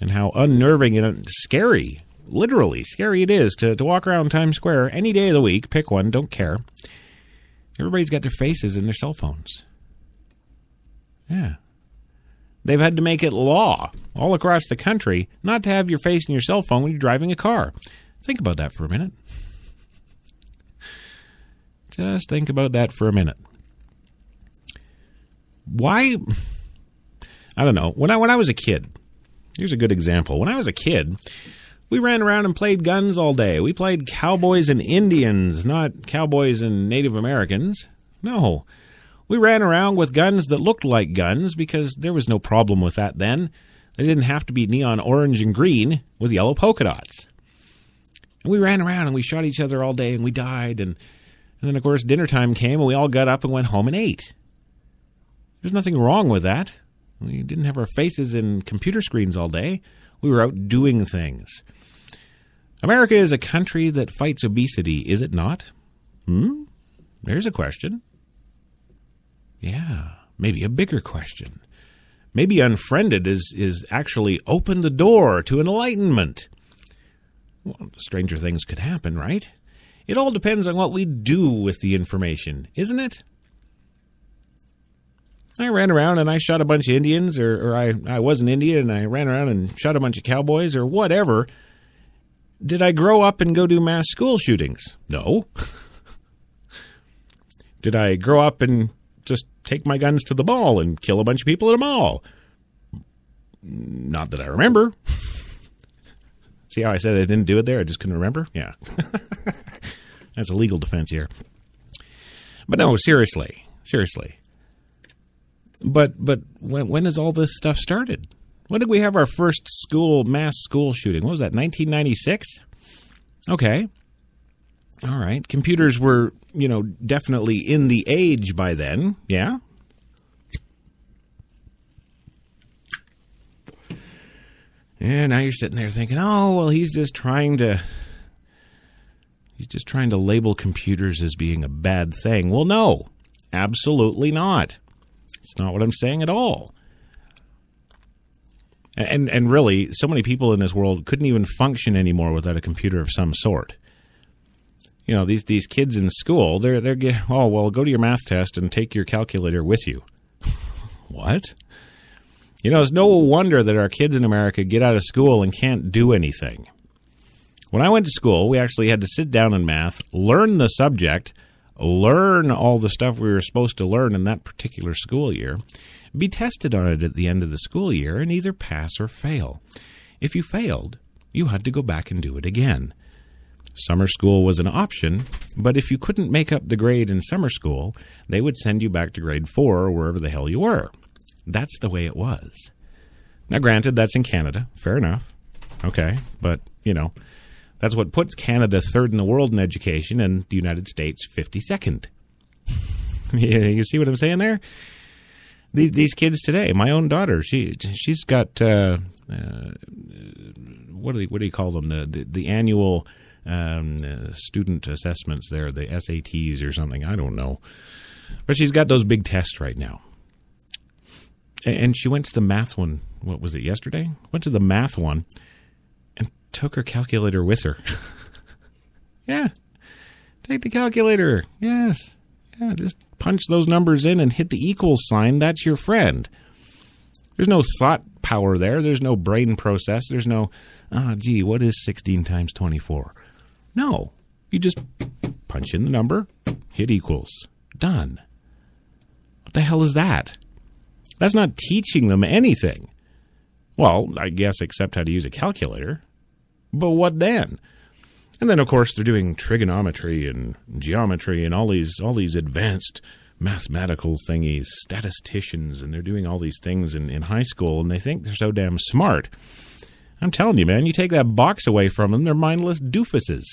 and how unnerving and scary, literally scary it is to walk around Times Square any day of the week, pick one, don't care. Everybody's got their faces in their cell phones. Yeah. They've had to make it law all across the country not to have your face in your cell phone when you're driving a car. Think about that for a minute. Just think about that for a minute. Why? I don't know. When I was a kid, here's a good example. When I was a kid, we ran around and played guns all day. We played cowboys and Indians, not cowboys and Native Americans. No. We ran around with guns that looked like guns because there was no problem with that then. They didn't have to be neon orange and green with yellow polka dots. And we ran around and we shot each other all day and we died. And then, of course, dinner time came and we all got up and went home and ate. There's nothing wrong with that. We didn't have our faces in computer screens all day. We were out doing things. America is a country that fights obesity, is it not? There's a question. Yeah, maybe a bigger question. Maybe Unfriended is actually opened the door to an enlightenment. Well, stranger things could happen, right? It all depends on what we do with the information, isn't it? I ran around and I shot a bunch of Indians, or I was an Indian and I ran around and shot a bunch of cowboys or whatever. Did I grow up and go do mass school shootings? No. Did I grow up and just take my guns to the mall and kill a bunch of people at a mall? Not that I remember. See how I said I didn't do it there? I just couldn't remember? Yeah. That's a legal defense here. But no, seriously. But when has all this stuff started? When did we have our first mass school shooting? What was that, 1996? Okay. All right. Computers were, definitely in the age by then. Yeah. And now you're sitting there thinking, oh, well, he's just trying to label computers as being a bad thing. Well, no, absolutely not. It's not what I'm saying at all. And really, so many people in this world couldn't even function anymore without a computer of some sort. These kids in school, they're go to your math test and take your calculator with you. What? It's no wonder that our kids in America get out of school and can't do anything. When I went to school, we actually had to sit down in math, learn the subject, learn all the stuff we were supposed to learn in that particular school year, be tested on it at the end of the school year, and either pass or fail. If you failed, you had to go back and do it again. Summer school was an option, but if you couldn't make up the grade in summer school, they would send you back to grade 4 or wherever the hell you were. That's the way it was. Now, granted, that's in Canada. Fair enough. Okay, but, that's what puts Canada third in the world in education and the United States 52nd. You see what I'm saying there? These kids today, my own daughter, she's got, what do you call them? The annual student assessments there, the SATs or something. I don't know. But she's got those big tests right now. And she went to the math one, what was it, yesterday? Went to the math one and took her calculator with her. Yeah. Take the calculator. Yes. Yeah, just punch those numbers in and hit the equals sign. That's your friend. There's no thought power there. There's no brain process. There's no, what is 16 times 24? No. You just punch in the number, hit equals. Done. What the hell is that? That's not teaching them anything. Well, I guess except how to use a calculator. But what then? And then, of course, they're doing trigonometry and geometry and all these advanced mathematical thingies, statisticians, and they're doing all these things in high school, and they think they're so damn smart. I'm telling you, man, you take that box away from them, they're mindless doofuses.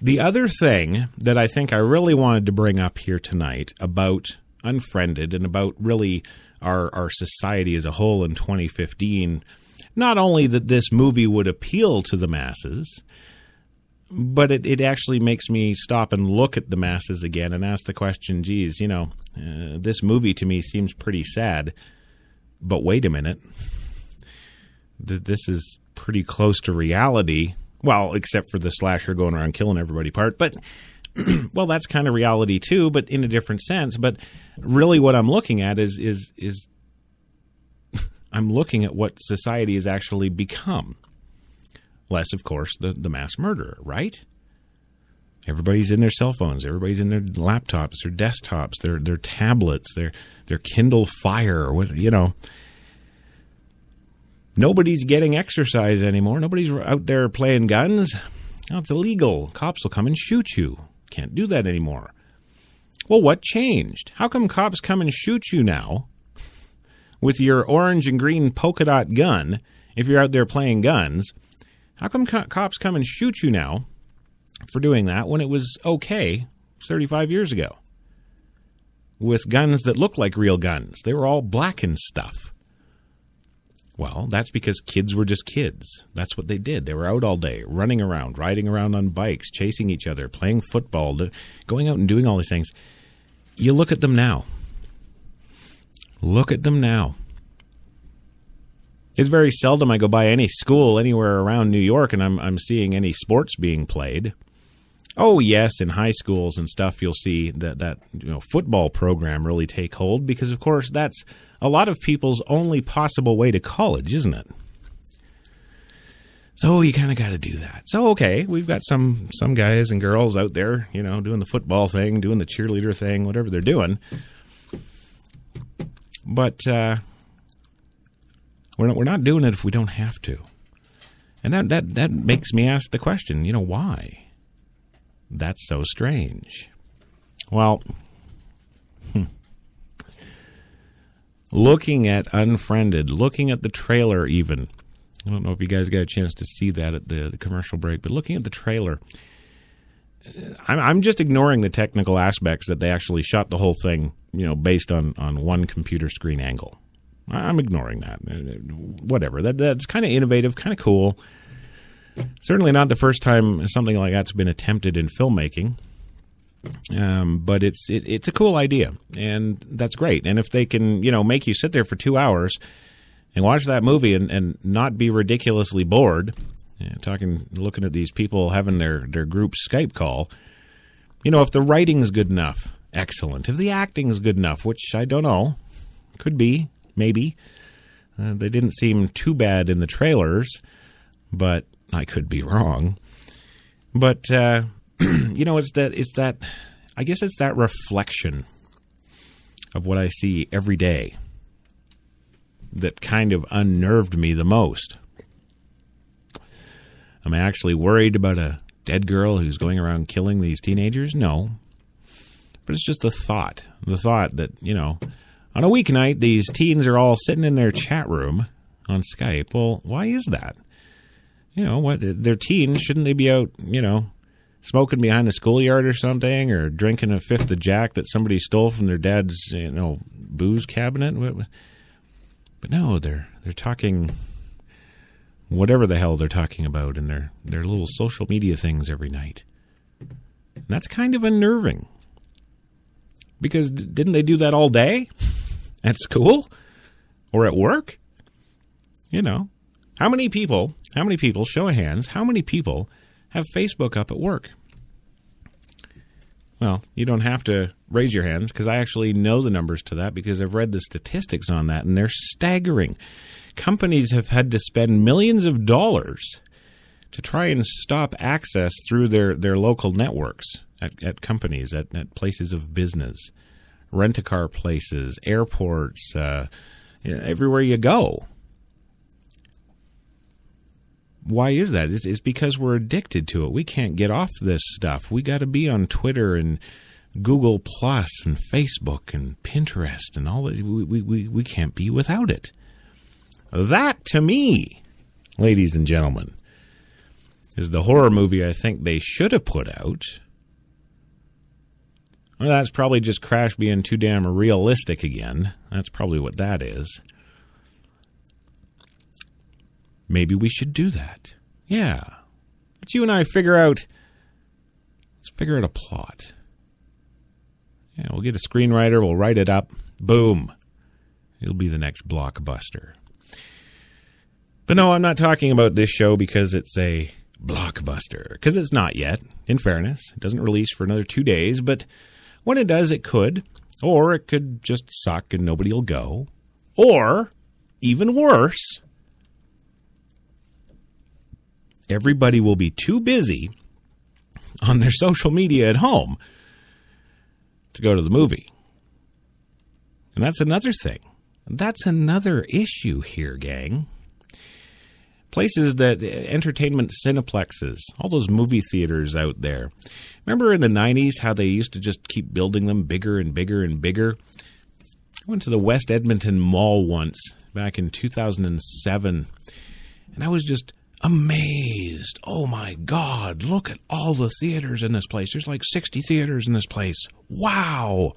The other thing that I think I really wanted to bring up here tonight about Unfriended and about really our society as a whole in 2015, not only that this movie would appeal to the masses, but it actually makes me stop and look at the masses again and ask the question, geez, this movie to me seems pretty sad, but wait a minute. This is pretty close to reality. Well, except for the slasher going around killing everybody part. But, well, that's kind of reality too, but in a different sense. But really what I'm looking at is I'm looking at what society has actually become. Less, of course, the mass murderer, right? Everybody's in their cell phones. Everybody's in their laptops, their desktops, their tablets, their Kindle Fire, Nobody's getting exercise anymore. Nobody's out there playing guns. Oh, it's illegal. Cops will come and shoot you. Can't do that anymore. Well, what changed? How come cops come and shoot you now with your orange and green polka dot gun if you're out there playing guns? How come cops come and shoot you now for doing that when it was okay 35 years ago? With guns that look like real guns. They were all black and stuff. Well, that's because kids were just kids. That's what they did. They were out all day, running around, riding around on bikes, chasing each other, playing football, going out and doing all these things. You look at them now. Look at them now. It's very seldom I go by any school anywhere around New York and I'm seeing any sports being played. Oh, yes, in high schools and stuff, you'll see that football program really take hold because, of course, that's a lot of people's only possible way to college, isn't it? So you kind of got to do that. So, okay, we've got some guys and girls out there, doing the football thing, doing the cheerleader thing, whatever they're doing. But we're not doing it if we don't have to. And that makes me ask the question, why? That's so strange. Well, looking at Unfriended, looking at the trailer even. I don't know if you guys got a chance to see that at the commercial break, but looking at the trailer, I'm just ignoring the technical aspects that they actually shot the whole thing, based on one computer screen angle. I'm ignoring that. Whatever. That's kind of innovative, kind of cool. Certainly not the first time something like that's been attempted in filmmaking, but it's a cool idea, and that's great. And if they can, make you sit there for 2 hours and watch that movie and not be ridiculously bored, looking at these people having their group Skype call, if the writing's good enough, excellent. If the acting's good enough, which I don't know, could be, maybe. They didn't seem too bad in the trailers, but I could be wrong. But, it's that, I guess it's that reflection of what I see every day that kind of unnerved me the most. Am I actually worried about a dead girl who's going around killing these teenagers? No. But it's just the thought that, on a weeknight, these teens are all sitting in their chat room on Skype. Well, why is that? They're teens. Shouldn't they be out, smoking behind the schoolyard or something, or drinking a fifth of Jack that somebody stole from their dad's, booze cabinet? But no, they're talking whatever the hell they're talking about in their little social media things every night. And that's kind of unnerving. Because didn't they do that all day? At school? Or at work? How many people, show of hands, how many people have Facebook up at work. Well, you don't have to raise your hands because I actually know the numbers to that because I've read the statistics on that, and they're staggering. Companies have had to spend millions of dollars to try and stop access through their local networks at companies, at places of business, rent-a-car places, airports, everywhere you go. Why is that? It's because we're addicted to it. We can't get off this stuff. We got to be on Twitter and Google Plus and Facebook and Pinterest and all that. We can't be without it. That, to me, ladies and gentlemen, is the horror movie I think they should have put out. Well, that's probably just Crash being too damn realistic again. That's probably what that is. Maybe we should do that. Yeah. Let's you and I figure out a plot. Yeah, we'll get a screenwriter, we'll write it up. Boom. It'll be the next blockbuster. But no, I'm not talking about this show because it's a blockbuster. Because it's not yet, in fairness. It doesn't release for another 2 days, but when it does, it could. Or it could just suck and nobody will go. Or, even worse, everybody will be too busy on their social media at home to go to the movie. And that's another thing. That's another issue here, gang. Places that entertainment cineplexes, all those movie theaters out there. Remember in the 90s how they used to just keep building them bigger and bigger and bigger? I went to the West Edmonton Mall once back in 2007, and I was just amazed. Oh my God, look at all the theaters in this place. There's like 60 theaters in this place. Wow.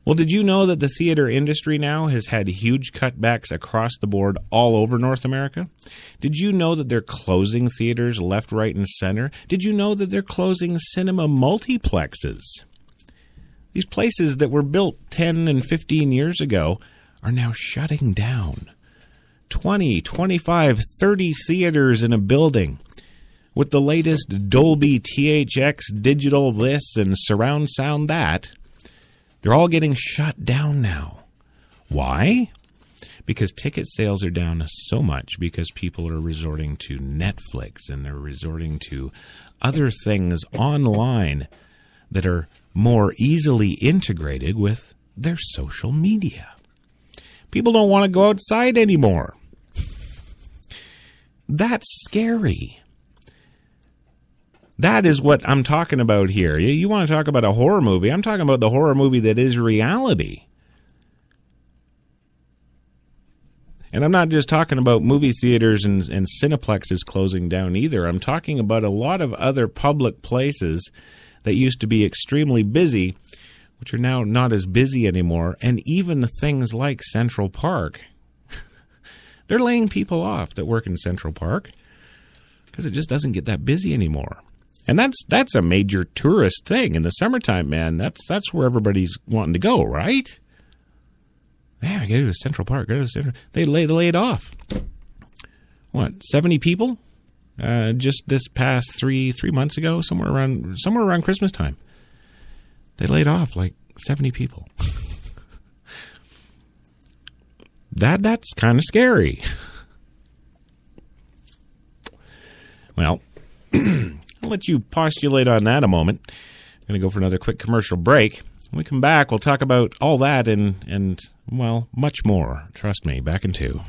Well, did you know that the theater industry now has had huge cutbacks across the board all over North America? Did you know that they're closing theaters left, right, and center? Did you know that they're closing cinema multiplexes? These places that were built 10 and 15 years ago are now shutting down. 20, 25, 30 theaters in a building with the latest Dolby THX digital this and surround sound that. They're all getting shut down now. Why? Because ticket sales are down so much because people are resorting to Netflix and they're resorting to other things online that are more easily integrated with their social media. People don't want to go outside anymore. That's scary. That is what I'm talking about here. You want to talk about a horror movie? I'm talking about the horror movie that is reality. And I'm not just talking about movie theaters and cineplexes closing down either. I'm talking about a lot of other public places that used to be extremely busy, which are now not as busy anymore. And even things like Central Park. They're laying people off that work in Central Park because it just doesn't get that busy anymore. And that's a major tourist thing in the summertime, man. That's where everybody's wanting to go, right? Yeah, I go to Central Park. Go to Central. They lay it off. What, 70 people? Just this past three months ago, somewhere around Christmas time. They laid off like 70 people. That's kind of scary. Well, I'll let you postulate on that a moment. I'm going to go for another quick commercial break. When we come back, we'll talk about all that and well, much more. Trust me, back in 2.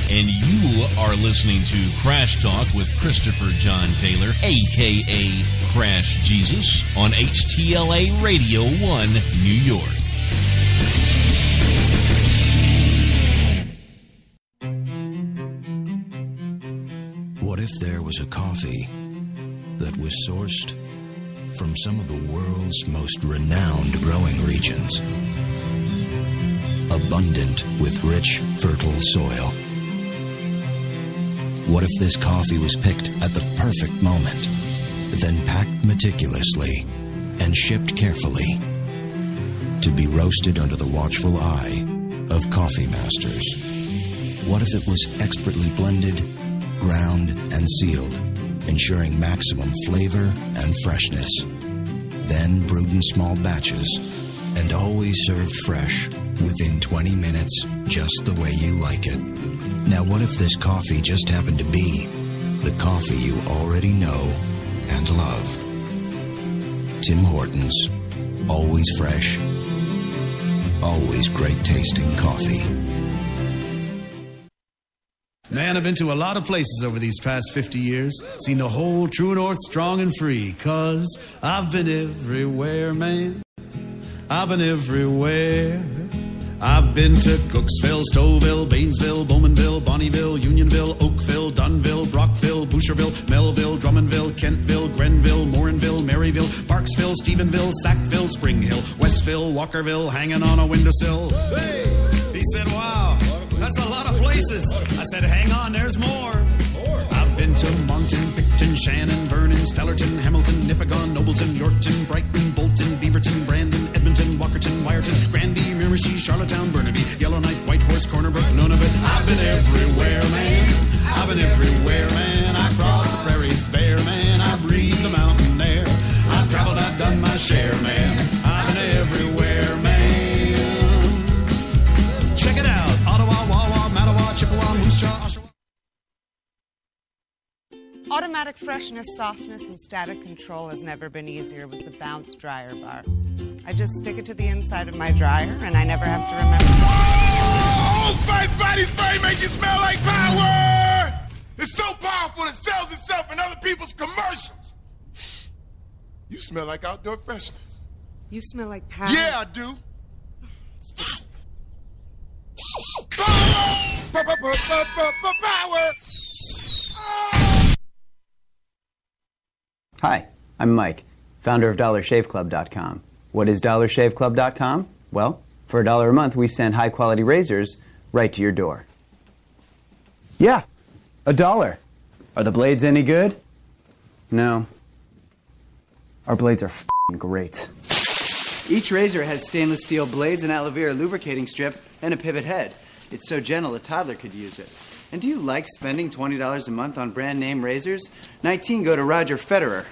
And you are listening to Crash Talk with Christopher John Taylor, a.k.a. Crash Jesus, on HTLA Radio 1, New York. What if there was a coffee that was sourced from some of the world's most renowned growing regions, abundant with rich, fertile soil? What if this coffee was picked at the perfect moment, then packed meticulously and shipped carefully to be roasted under the watchful eye of coffee masters? What if it was expertly blended, ground, and sealed, ensuring maximum flavor and freshness? Then brewed in small batches and always served fresh within 20 minutes, just the way you like it. Now, what if this coffee just happened to be the coffee you already know and love? Tim Hortons. Always fresh. Always great tasting coffee. Man, I've been to a lot of places over these past 50 years. Seen the whole true north strong and free. 'Cause I've been everywhere, man. I've been everywhere. I've been to Cooksville, Stouffville, Bainesville, Bowmanville, Bonnieville, Unionville, Oakville, Dunville, Brockville, Boucherville, Melville, Drummondville, Kentville, Grenville, Morinville, Maryville, Parksville, Stephenville, Sackville, Spring Hill, Westville, Walkerville, hanging on a windowsill. Hey! He said, wow, that's a lot of places. I said, hang on, there's more. I've been to Moncton, Picton, Shannon, Vernon, Stellarton, Hamilton, Nipigon, Nobleton, Yorkton, Brighton, Bolton, Beaverton, Brandon, Edmonton, Walkerton, Wyerton, Granby, Miramichi, Charlottetown, Burnaby, Yellowknife, Whitehorse, Corner Brook, Nunavut. I've been everywhere, man. I've been everywhere, man. I crossed the prairies bare, man. I breathed the mountain air. I've traveled, I've done my share, man. I've been everywhere, man. Check it out. Ottawa, Wawa, Mattawa, Chippewa, Moose Jaw, Oshawa. Automatic freshness, softness, and static control has never been easier with the Bounce Dryer Bar. I just stick it to the inside of my dryer, and I never have to remember. Old Spice body spray makes you smell like power! It's so powerful it sells itself in other people's commercials. You smell like outdoor freshness. You smell like power. Yeah, I do. Power! Hi, I'm Mike, founder of DollarShaveClub.com. What is DollarShaveClub.com? Well, for $1 a month, we send high-quality razors right to your door. Yeah, $1. Are the blades any good? No. Our blades are f***ing great. Each razor has stainless steel blades, an aloe vera lubricating strip, and a pivot head. It's so gentle a toddler could use it. And do you like spending $20 a month on brand name razors? 19 go to Roger Federer.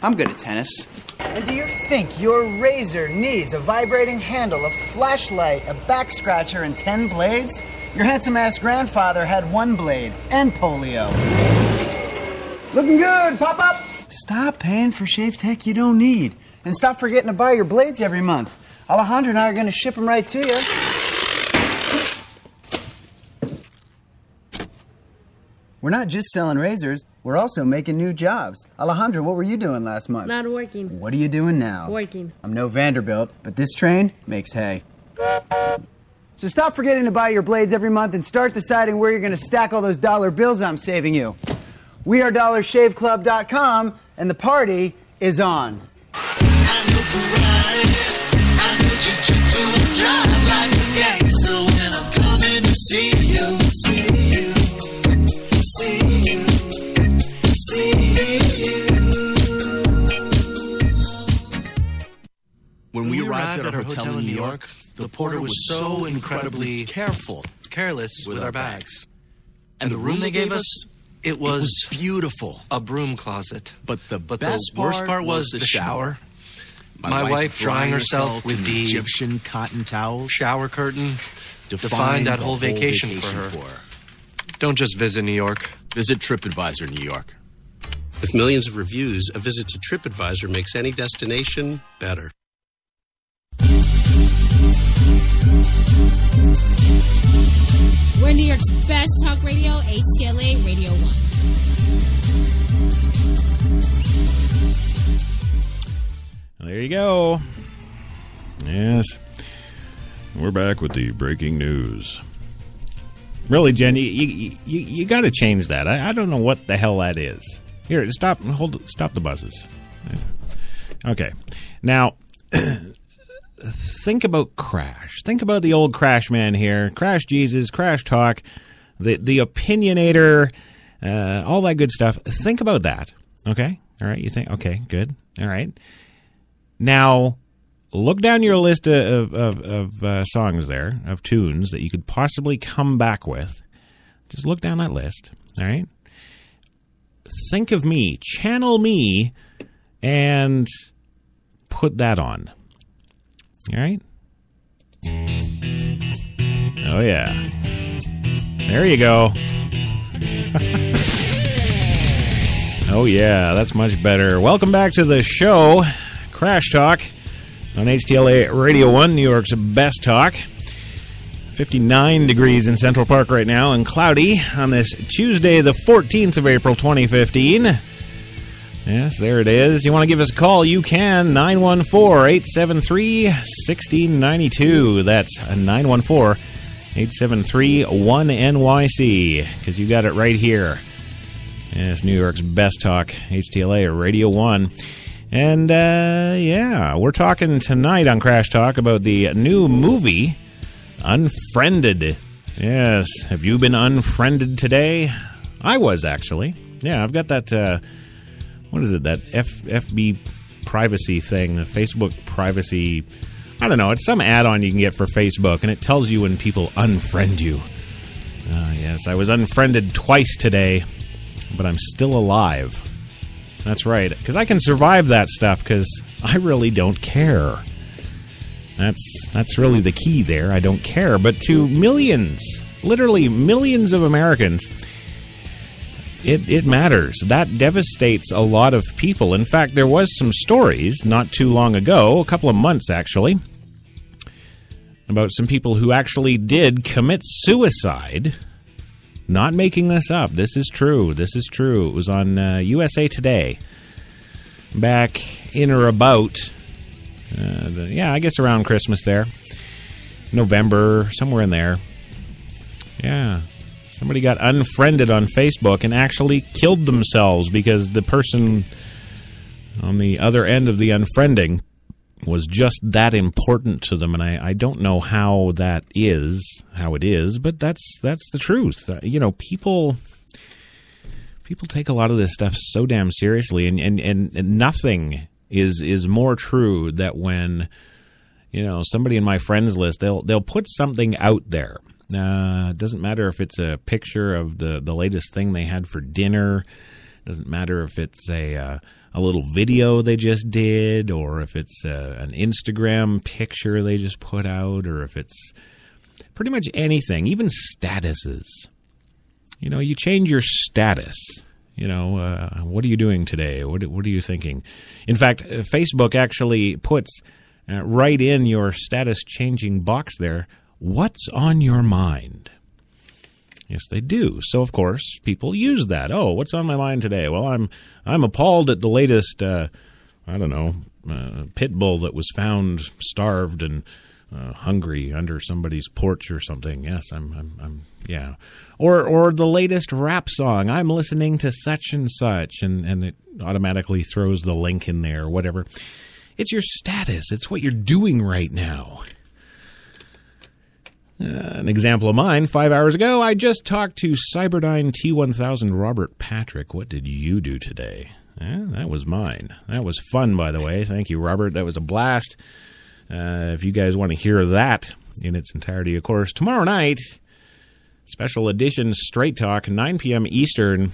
I'm good at tennis. And do you think your razor needs a vibrating handle, a flashlight, a back scratcher, and 10 blades? Your handsome-ass grandfather had 1 blade and polio. Looking good, pop-up! Stop paying for shave tech you don't need. And stop forgetting to buy your blades every month. Alejandro and I are going to ship them right to you. We're not just selling razors, we're also making new jobs. Alejandro, what were you doing last month? Not working. What are you doing now? Working. I'm no Vanderbilt, but this train makes hay. So stop forgetting to buy your blades every month and start deciding where you're going to stack all those dollar bills I'm saving you. We are DollarShaveClub.com, and the party is on. When we arrived at our hotel in New York, the porter was so incredibly careless with our bags. And the room they gave us, it was beautiful. A broom closet. But the worst part was the shower. My wife drying herself with the Egyptian cotton towels. Shower curtain defined that whole vacation for her. Don't just visit New York. Visit TripAdvisor New York. With millions of reviews, a visit to TripAdvisor makes any destination better. We're New York's best talk radio, HTLA Radio 1. There you go. Yes. We're back with the breaking news. Really, Jen, you got to change that. I don't know what the hell that is. Here, stop the buses. Okay. Now, think about Crash. Think about the old Crash man here. Crash Jesus, Crash Talk, the opinionator, all that good stuff. Think about that. Okay? All right. You think, okay, good. All right. Now, look down your list of songs there, of tunes that you could possibly come back with, Just look down that list, all right? Think of me, channel me, and put that on. All right? Oh, yeah. There you go. Oh, yeah, that's much better. Welcome back to the show, Crash Talk, on HTLA Radio 1, New York's best talk. 59 degrees in Central Park right now, and cloudy on this Tuesday, the 14th of April, 2015. Yes, there it is. You want to give us a call, you can. 914-873-1692. That's 914-873-1NYC, because you got it right here. Yes, New York's best talk, HTLA Radio 1. And, yeah, we're talking tonight on Crash Talk about the new movie, Unfriended. Yes, have you been unfriended today? I was, actually. Yeah, I've got that, what is it, that FB privacy thing, the Facebook privacy, I don't know, it's some add-on you can get for Facebook, and it tells you when people unfriend you. Yes, I was unfriended twice today, but I'm still alive. That's right, because I can survive that stuff, because I really don't care. That's really the key there, I don't care. But to millions, literally millions of Americans, it matters. That devastates a lot of people. In fact, there was some stories not too long ago, a couple of months actually, about some people who actually did commit suicide. Not making this up. This is true. This is true. It was on USA Today back in or about, I guess around Christmas there. November, somewhere in there. Yeah. Somebody got unfriended on Facebook and actually killed themselves because the person on the other end of the unfriending was just that important to them. And I don't know how it is, but that's the truth. You know, people take a lot of this stuff so damn seriously, and nothing is more true that when, you know, somebody in my friends list, they'll put something out there. It doesn't matter if it's a picture of the latest thing they had for dinner. It doesn't matter if it's a little video they just did, or if it's an Instagram picture they just put out, or if it's pretty much anything, even statuses. You know, you change your status. You know, what are you doing today? What are you thinking? In fact, Facebook actually puts right in your status changing box there, what's on your mind? Yes, they do. So, of course, people use that. Oh, what's on my mind today? Well, I'm appalled at the latest, pit bull that was found starved and hungry under somebody's porch or something. Yes, yeah. Or the latest rap song. I'm listening to such and such, and it automatically throws the link in there or whatever. It's your status. It's what you're doing right now. An example of mine, 5 hours ago, I just talked to Cyberdyne T1000 Robert Patrick. What did you do today? That was mine. That was fun, by the way. Thank you, Robert. That was a blast. If you guys want to hear that in its entirety, of course, tomorrow night, special edition Straight Talk, 9 p.m. Eastern.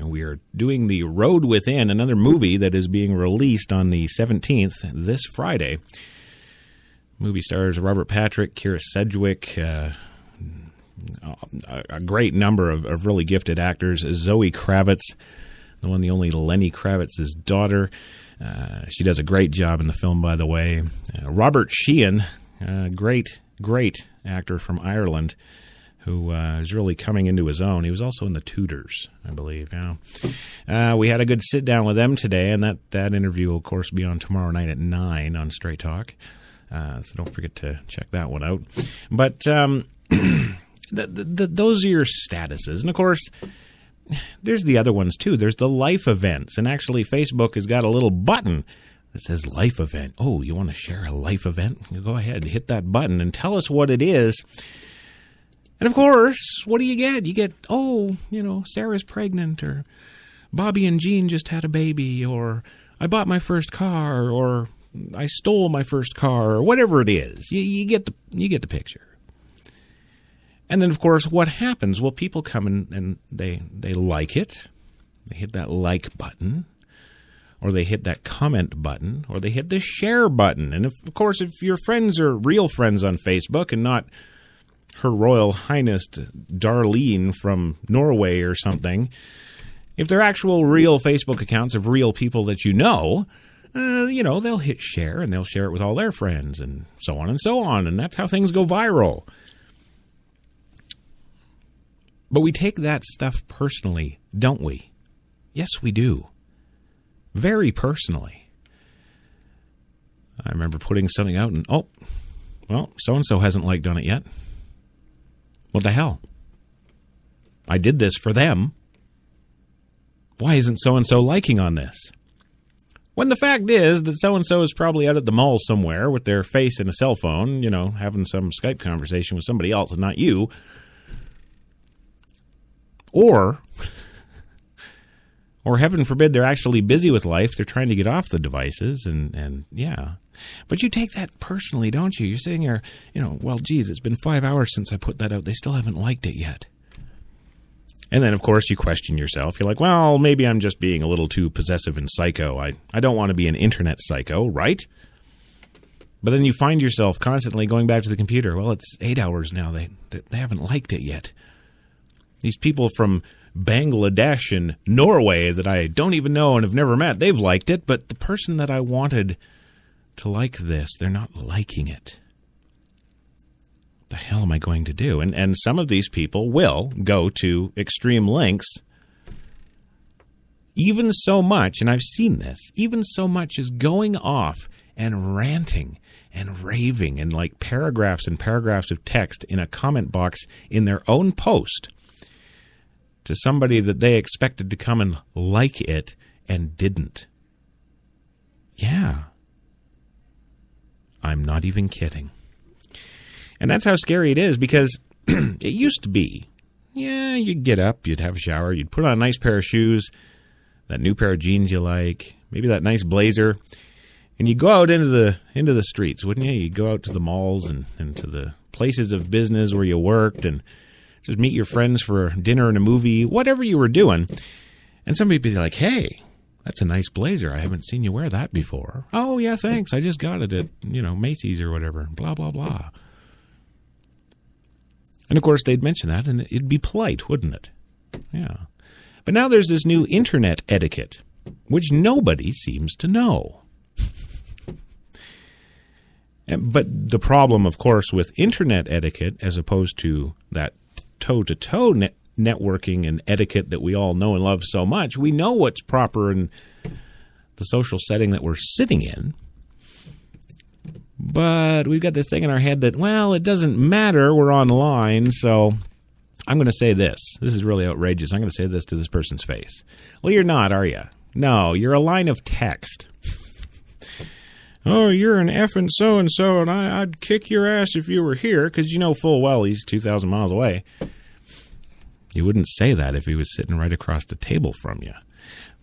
We are doing The Road Within, another movie that is being released on the 17th, this Friday. Movie stars Robert Patrick, Kira Sedgwick, a great number of really gifted actors. Zoe Kravitz, the one, the only Lenny Kravitz's daughter. She does a great job in the film, by the way. Robert Sheehan, great actor from Ireland, who is really coming into his own. He was also in The Tudors, I believe. Yeah. We had a good sit-down with them today, and that interview will, of course, be on tomorrow night at 9 on Straight Talk. So don't forget to check that one out. But those are your statuses. And, of course, there's the other ones, too. There's the life events. And actually, Facebook has got a little button that says life event. Oh, you want to share a life event? Go ahead, hit that button and tell us what it is. And, of course, what do you get? You get, Sarah's pregnant, or Bobby and Jean just had a baby, or I bought my first car, or I stole my first car, or whatever it is. You get the picture. And then, of course, what happens? Well, people come and they like it. They hit that like button, or they hit that comment button, or they hit the share button. And, of course, if your friends are real friends on Facebook and not Her Royal Highness Darlene from Norway or something, if they're actual real Facebook accounts of real people that you know, they'll hit share and they'll share it with all their friends and so on and so on. And that's how things go viral. But we take that stuff personally, don't we? Yes, we do. Very personally. I remember putting something out and, so-and-so hasn't liked on it yet. What the hell? I did this for them. Why isn't so-and-so liking on this? When the fact is that so-and-so is probably out at the mall somewhere with their face in a cell phone, having some Skype conversation with somebody else and not you. Or heaven forbid, they're actually busy with life. They're trying to get off the devices and yeah. But you take that personally, don't you? You're sitting there, geez, it's been 5 hours since I put that out. They still haven't liked it yet. And then, of course, you question yourself. You're like, well, maybe I'm just being a little too possessive and psycho. I don't want to be an internet psycho, right? But then you find yourself constantly going back to the computer. Well, it's 8 hours now. They haven't liked it yet. These people from Bangladesh and Norway that I don't even know and have never met, they've liked it. But the person that I wanted to like this, they're not liking it. What the hell am I going to do? And some of these people will go to extreme lengths, even so much, and I've seen this, even so much as going off and ranting and raving and like paragraphs and paragraphs of text in a comment box in their own post to somebody that they expected to come and like it and didn't. Yeah. I'm not even kidding. And that's how scary it is, because it used to be, you'd get up, you'd have a shower, you'd put on a nice pair of shoes, that new pair of jeans you like, maybe that nice blazer, and you go out into the streets, wouldn't you? You'd go out to the malls and to the places of business where you worked and just meet your friends for dinner and a movie, whatever you were doing. And somebody would be like, hey, that's a nice blazer. I haven't seen you wear that before. Oh, yeah, thanks. I just got it at, Macy's or whatever. Blah, blah, blah. And, of course, they'd mention that, and it'd be polite, wouldn't it? Yeah. But now there's this new internet etiquette, which nobody seems to know. But the problem, of course, with internet etiquette, as opposed to that toe-to-toe networking and etiquette that we all know and love so much, we know what's proper in the social setting that we're sitting in. But we've got this thing in our head that, well, it doesn't matter, we're online, so I'm going to say this. This is really outrageous. I'm going to say this to this person's face. Well, you're not, are you? No, you're a line of text. Oh, you're an effing so-and-so, and I'd kick your ass if you were here, because you know full well he's 2,000 miles away. You wouldn't say that if he was sitting right across the table from you.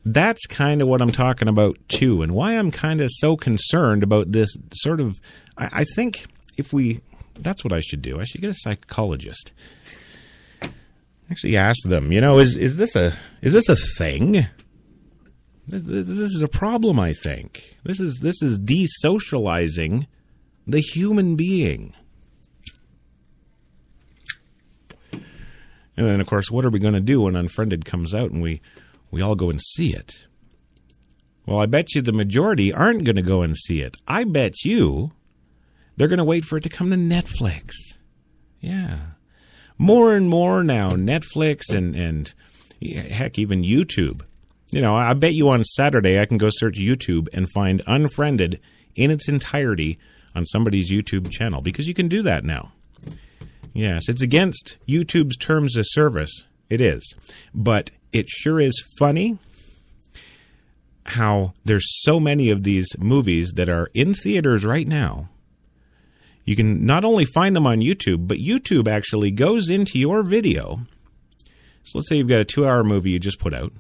That's kind of what I'm talking about, too, and why I'm kind of so concerned about this sort of... I think that's what I should do. I should get a psychologist. Actually ask them, is this a thing? This is a problem, I think. This is desocializing the human being. And then, of course, what are we going to do when Unfriended comes out and we all go and see it? Well, I bet you the majority aren't going to go and see it. I bet you they're going to wait for it to come to Netflix. Yeah. More and more now, Netflix and heck, even YouTube. I bet you on Saturday I can go search YouTube and find Unfriended in its entirety on somebody's YouTube channel, because you can do that now. Yes, it's against YouTube's terms of service. It is. But it sure is funny how there's so many of these movies that are in theaters right now. You can not only find them on YouTube, but YouTube actually goes into your video. So let's say you've got a 2-hour movie you just put out.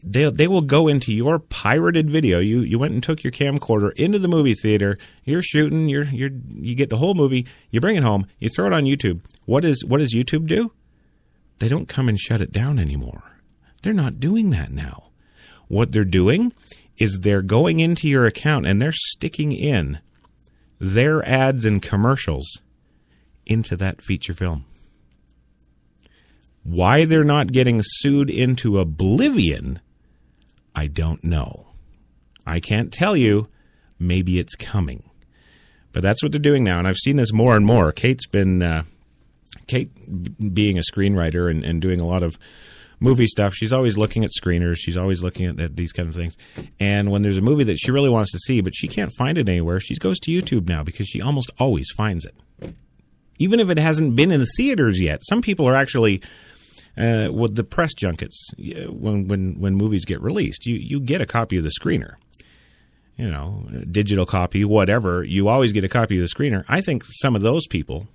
They will go into your pirated video. You went and took your camcorder into the movie theater. You're shooting. You get the whole movie. You bring it home. You throw it on YouTube. What does YouTube do? They don't come and shut it down anymore. They're not doing that now. What they're doing is they're going into your account and they're sticking in their ads and commercials into that feature film. Why they're not getting sued into oblivion, I don't know. I can't tell you. Maybe it's coming. But that's what they're doing now, and I've seen this more and more. Kate being a screenwriter and doing a lot of movie stuff, she's always looking at screeners. She's always looking at these kind of things. And when there's a movie that she really wants to see, but she can't find it anywhere, she goes to YouTube now because she almost always finds it. Even if it hasn't been in the theaters yet. Some people are actually... with the press junkets, when movies get released, you get a copy of the screener. You know, a digital copy, whatever. You always get a copy of the screener. I think some of those people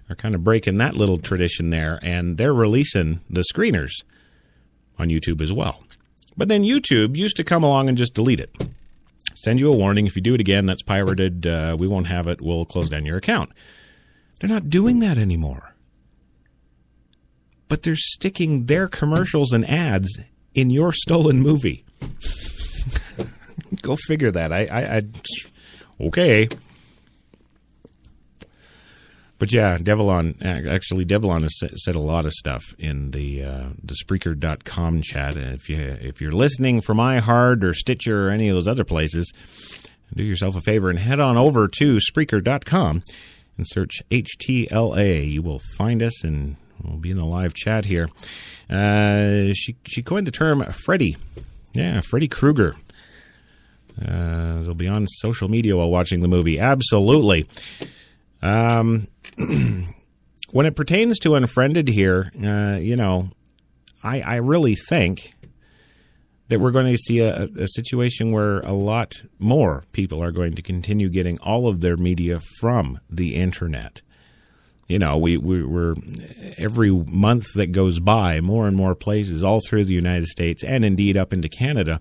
are kind of breaking that little tradition there, and they're releasing the screeners on YouTube as well. But then YouTube used to come along and just delete it. Send you a warning. If you do it again, that's pirated. We won't have it. We'll close down your account. They're not doing that anymore. But they're sticking their commercials and ads in your stolen movie. Go figure that. Okay. But yeah, Devilon has said a lot of stuff in the Spreaker.com chat. If you're listening from iHeart or Stitcher or any of those other places, do yourself a favor and head on over to Spreaker.com and search HTLA. You will find us and we'll be in the live chat here. She coined the term Freddy. Yeah, Freddy Krueger. They'll be on social media while watching the movie. Absolutely. When it pertains to Unfriended here, I really think that we're going to see a situation where a lot more people are going to continue getting all of their media from the internet. You know, we're every month that goes by, more and more places all through the United States and indeed up into Canada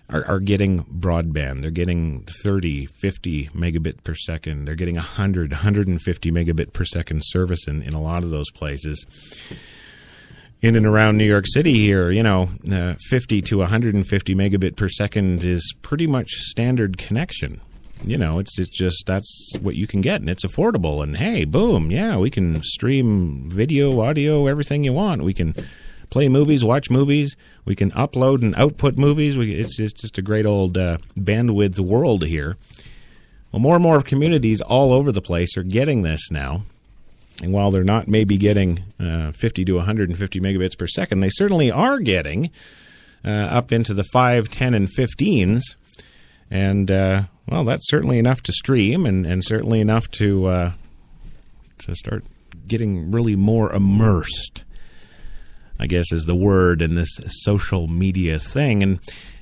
are getting broadband. They're getting 30, 50 megabit per second. They're getting 100, 150 megabit per second service in a lot of those places. In and around New York City here, 50 to 150 megabit per second is pretty much standard connection. It's just that's what you can get, and it's affordable. And hey, boom, yeah, we can stream video, audio, everything you want. We can play movies, watch movies. We can upload and output movies. It's just a great old bandwidth world here. Well, more and more communities all over the place are getting this now. And while they're not maybe getting 50 to 150 megabits per second, they certainly are getting up into the 5, 10, and 15s. And, well, that's certainly enough to stream and certainly enough to start getting really more immersed, I guess is the word in this social media thing.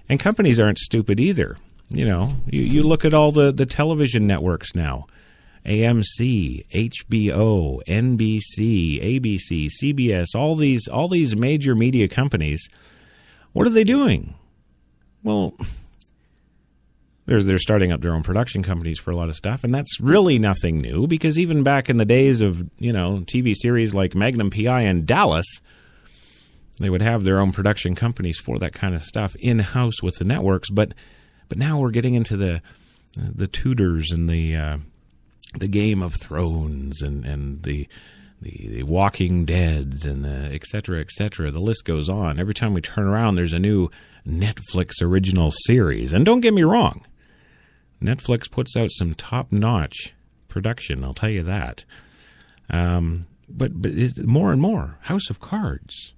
And companies aren't stupid either. You look at all the television networks now. AMC, HBO, NBC, ABC, CBS, all these major media companies. What are they doing? Well, they're starting up their own production companies for a lot of stuff, and that's really nothing new because even back in the days of, TV series like Magnum PI and Dallas, they would have their own production companies for that kind of stuff in-house with the networks. But now we're getting into the Tudors and the Game of Thrones and the Walking Deads and the et cetera, et cetera. The list goes on. Every time we turn around, there's a new Netflix original series. And don't get me wrong, Netflix puts out some top-notch production, I'll tell you that. But it's more and more. House of Cards.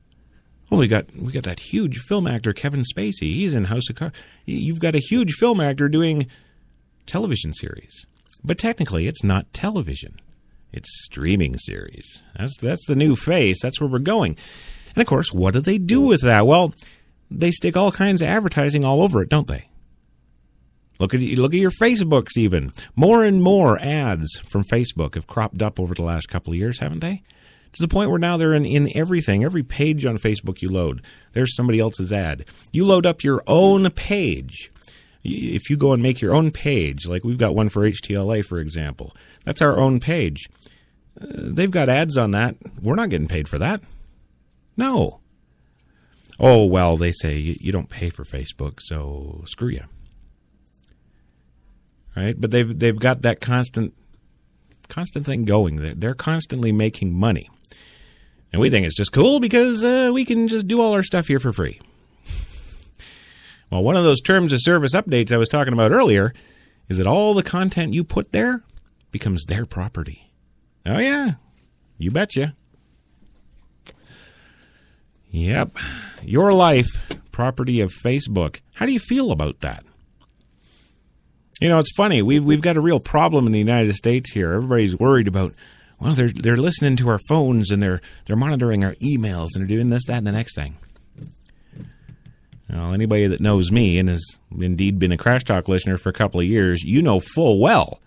Well, we got that huge film actor, Kevin Spacey. He's in House of Cards. You've got a huge film actor doing television series. But technically, it's not television. It's streaming series. That's the new face. That's where we're going. And, of course, what do they do with that? Well, they stick all kinds of advertising all over it, don't they? Look at your Facebooks even. More and more ads from Facebook have cropped up over the last couple of years, haven't they? To the point where now they're in everything. Every page on Facebook you load, there's somebody else's ad. You load up your own page. If you go and make your own page, like we've got one for HTLA, for example, that's our own page. They've got ads on that. We're not getting paid for that. No. Oh, well, they say you don't pay for Facebook, so screw you. Right? But they've got that constant thing going. They're constantly making money. And we think it's just cool because we can just do all our stuff here for free. Well, one of those terms of service updates I was talking about earlier is that all the content you put there becomes their property. Oh, yeah. You betcha. Yep. Your life, property of Facebook. How do you feel about that? You know, it's funny. We've got a real problem in the United States here. Everybody's worried about, well, they're listening to our phones and they're monitoring our emails and they're doing this, that, and the next thing. Well, anybody that knows me and has indeed been a Crash Talk listener for a couple of years, you know full well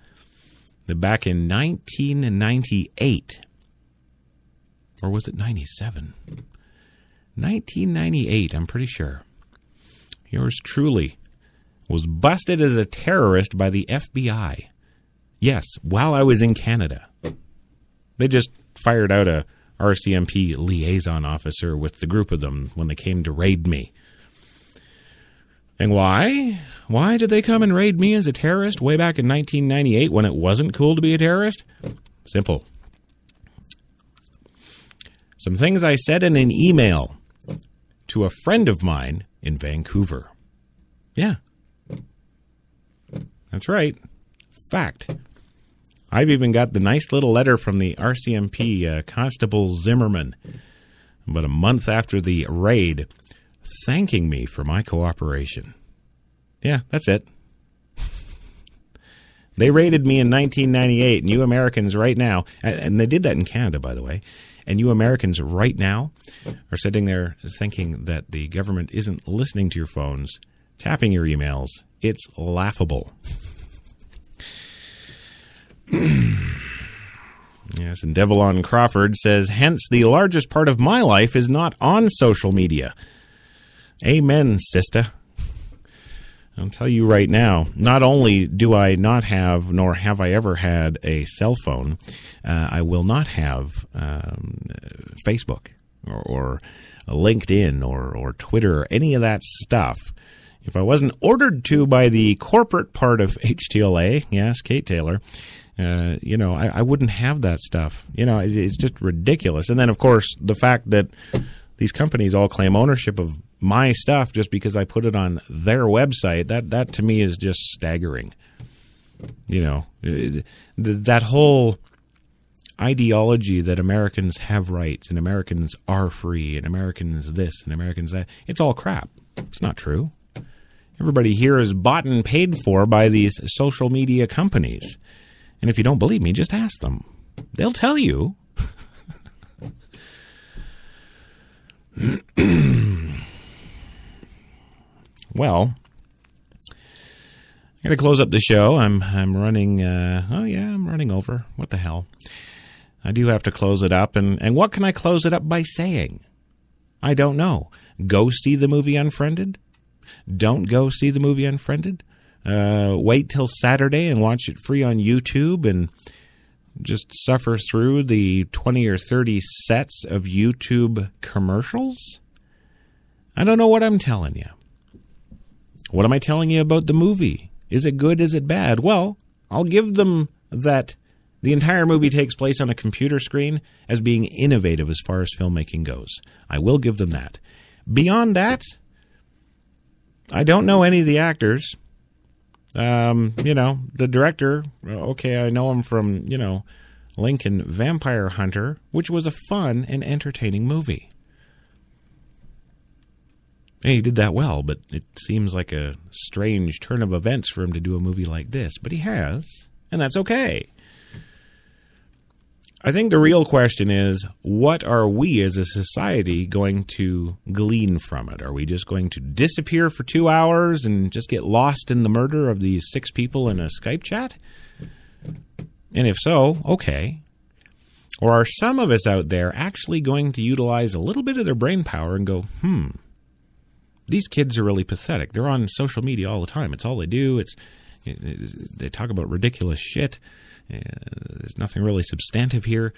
that back in 1998, or was it 97? 1998, I'm pretty sure. Yours truly was busted as a terrorist by the FBI. Yes, while I was in Canada. They just fired out a RCMP liaison officer with the group of them when they came to raid me. And why? Why did they come and raid me as a terrorist way back in 1998 when it wasn't cool to be a terrorist? Simple. Some things I said in an email to a friend of mine in Vancouver. Yeah. That's right. Fact. I've even got the nice little letter from the RCMP Constable Zimmerman about a month after the raid thanking me for my cooperation. Yeah, that's it. They raided me in 1998, and you Americans right now, and they did that in Canada, by the way, and you Americans right now are sitting there thinking that the government isn't listening to your phones, tapping your emails. It's laughable. Yes, and Devlon Crawford says, hence the largest part of my life is not on social media. Amen, sister. I'll tell you right now, not only do I not have, nor have I ever had a cell phone, I will not have Facebook or LinkedIn or Twitter or any of that stuff. If I wasn't ordered to by the corporate part of HTLA, yes, Kate Taylor, I wouldn't have that stuff. It's just ridiculous. And then, of course, the fact that these companies all claim ownership of my stuff just because I put it on their website, that to me is just staggering. That whole ideology that Americans have rights and Americans are free and Americans this and Americans that, it's all crap. It's not true. Everybody here is bought and paid for by these social media companies. And if you don't believe me, just ask them. They'll tell you. Well, I got to close up the show. I'm running. I'm running over. What the hell? I do have to close it up. And what can I close it up by saying? I don't know. Go see the movie Unfriended? Don't go see the movie Unfriended? Wait till Saturday and watch it free on YouTube and just suffer through the 20 or 30 sets of YouTube commercials? I don't know what I'm telling you. What am I telling you about the movie? Is it good? Is it bad? Well, I'll give them that the entire movie takes place on a computer screen as being innovative as far as filmmaking goes. I will give them that. Beyond that, I don't know any of the actors. The director, okay, I know him from, Lincoln Vampire Hunter, which was a fun and entertaining movie. And he did that well, but it seems like a strange turn of events for him to do a movie like this. But he has, and that's okay. I think the real question is, what are we as a society going to glean from it? Are we just going to disappear for 2 hours and just get lost in the murder of these 6 people in a Skype chat? And if so, okay. Or are some of us out there actually going to utilize a little bit of their brain power and go, these kids are really pathetic. They're on social media all the time. It's all they do. They talk about ridiculous shit. There's nothing really substantive here.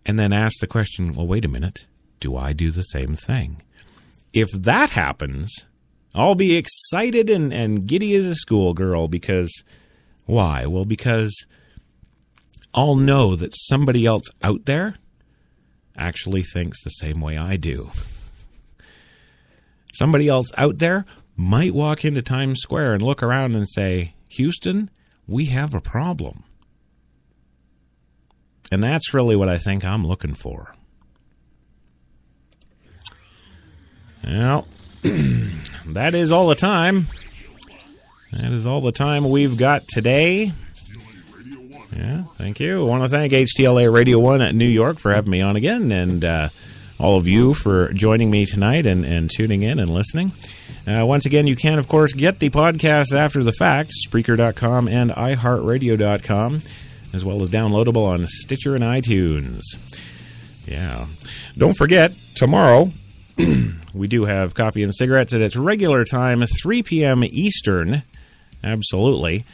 And then ask the question, well, wait a minute. Do I do the same thing? If that happens, I'll be excited and giddy as a schoolgirl because, why? Well, because I'll know that somebody else out there actually thinks the same way I do. Somebody else out there might walk into Times Square and look around and say, Houston, we have a problem. And that's really what I think I'm looking for. Well, that is all the time. That is all the time we've got today. Yeah, thank you. I want to thank HTLA Radio 1 at New York for having me on again, and all of you for joining me tonight and tuning in and listening. Once again, you can, of course, get the podcast after the fact, Spreaker.com and iHeartRadio.com, as well as downloadable on Stitcher and iTunes. Yeah. Don't forget, tomorrow, we do have Coffee and Cigarettes at its regular time, 3 p.m. Eastern. Absolutely.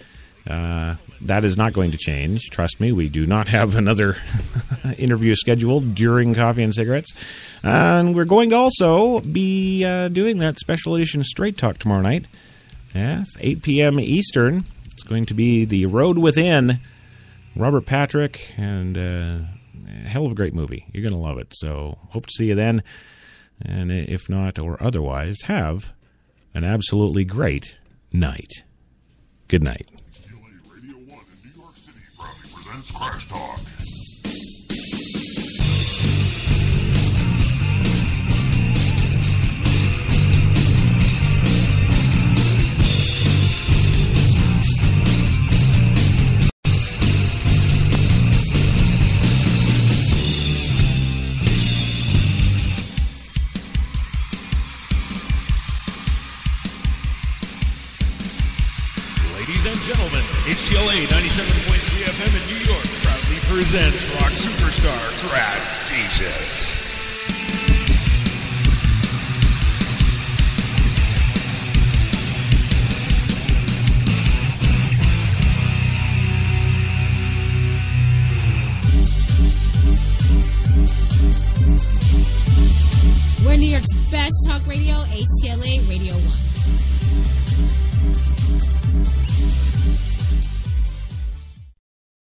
That is not going to change. Trust me, we do not have another interview scheduled during Coffee and Cigarettes. And we're going to also be doing that special edition Straight Talk tomorrow night. Yes, 8 p.m. Eastern. It's going to be The Road Within. Robert Patrick, and a hell of a great movie. You're going to love it. So hope to see you then. And if not, or otherwise, have an absolutely great night. Good night. Radio 1 in New York City proudly presents Crash Talk. Ladies and gentlemen, HTLA 97.3 FM in New York proudly presents rock superstar Crash Jesus. We're New York's best talk radio, HTLA Radio 1.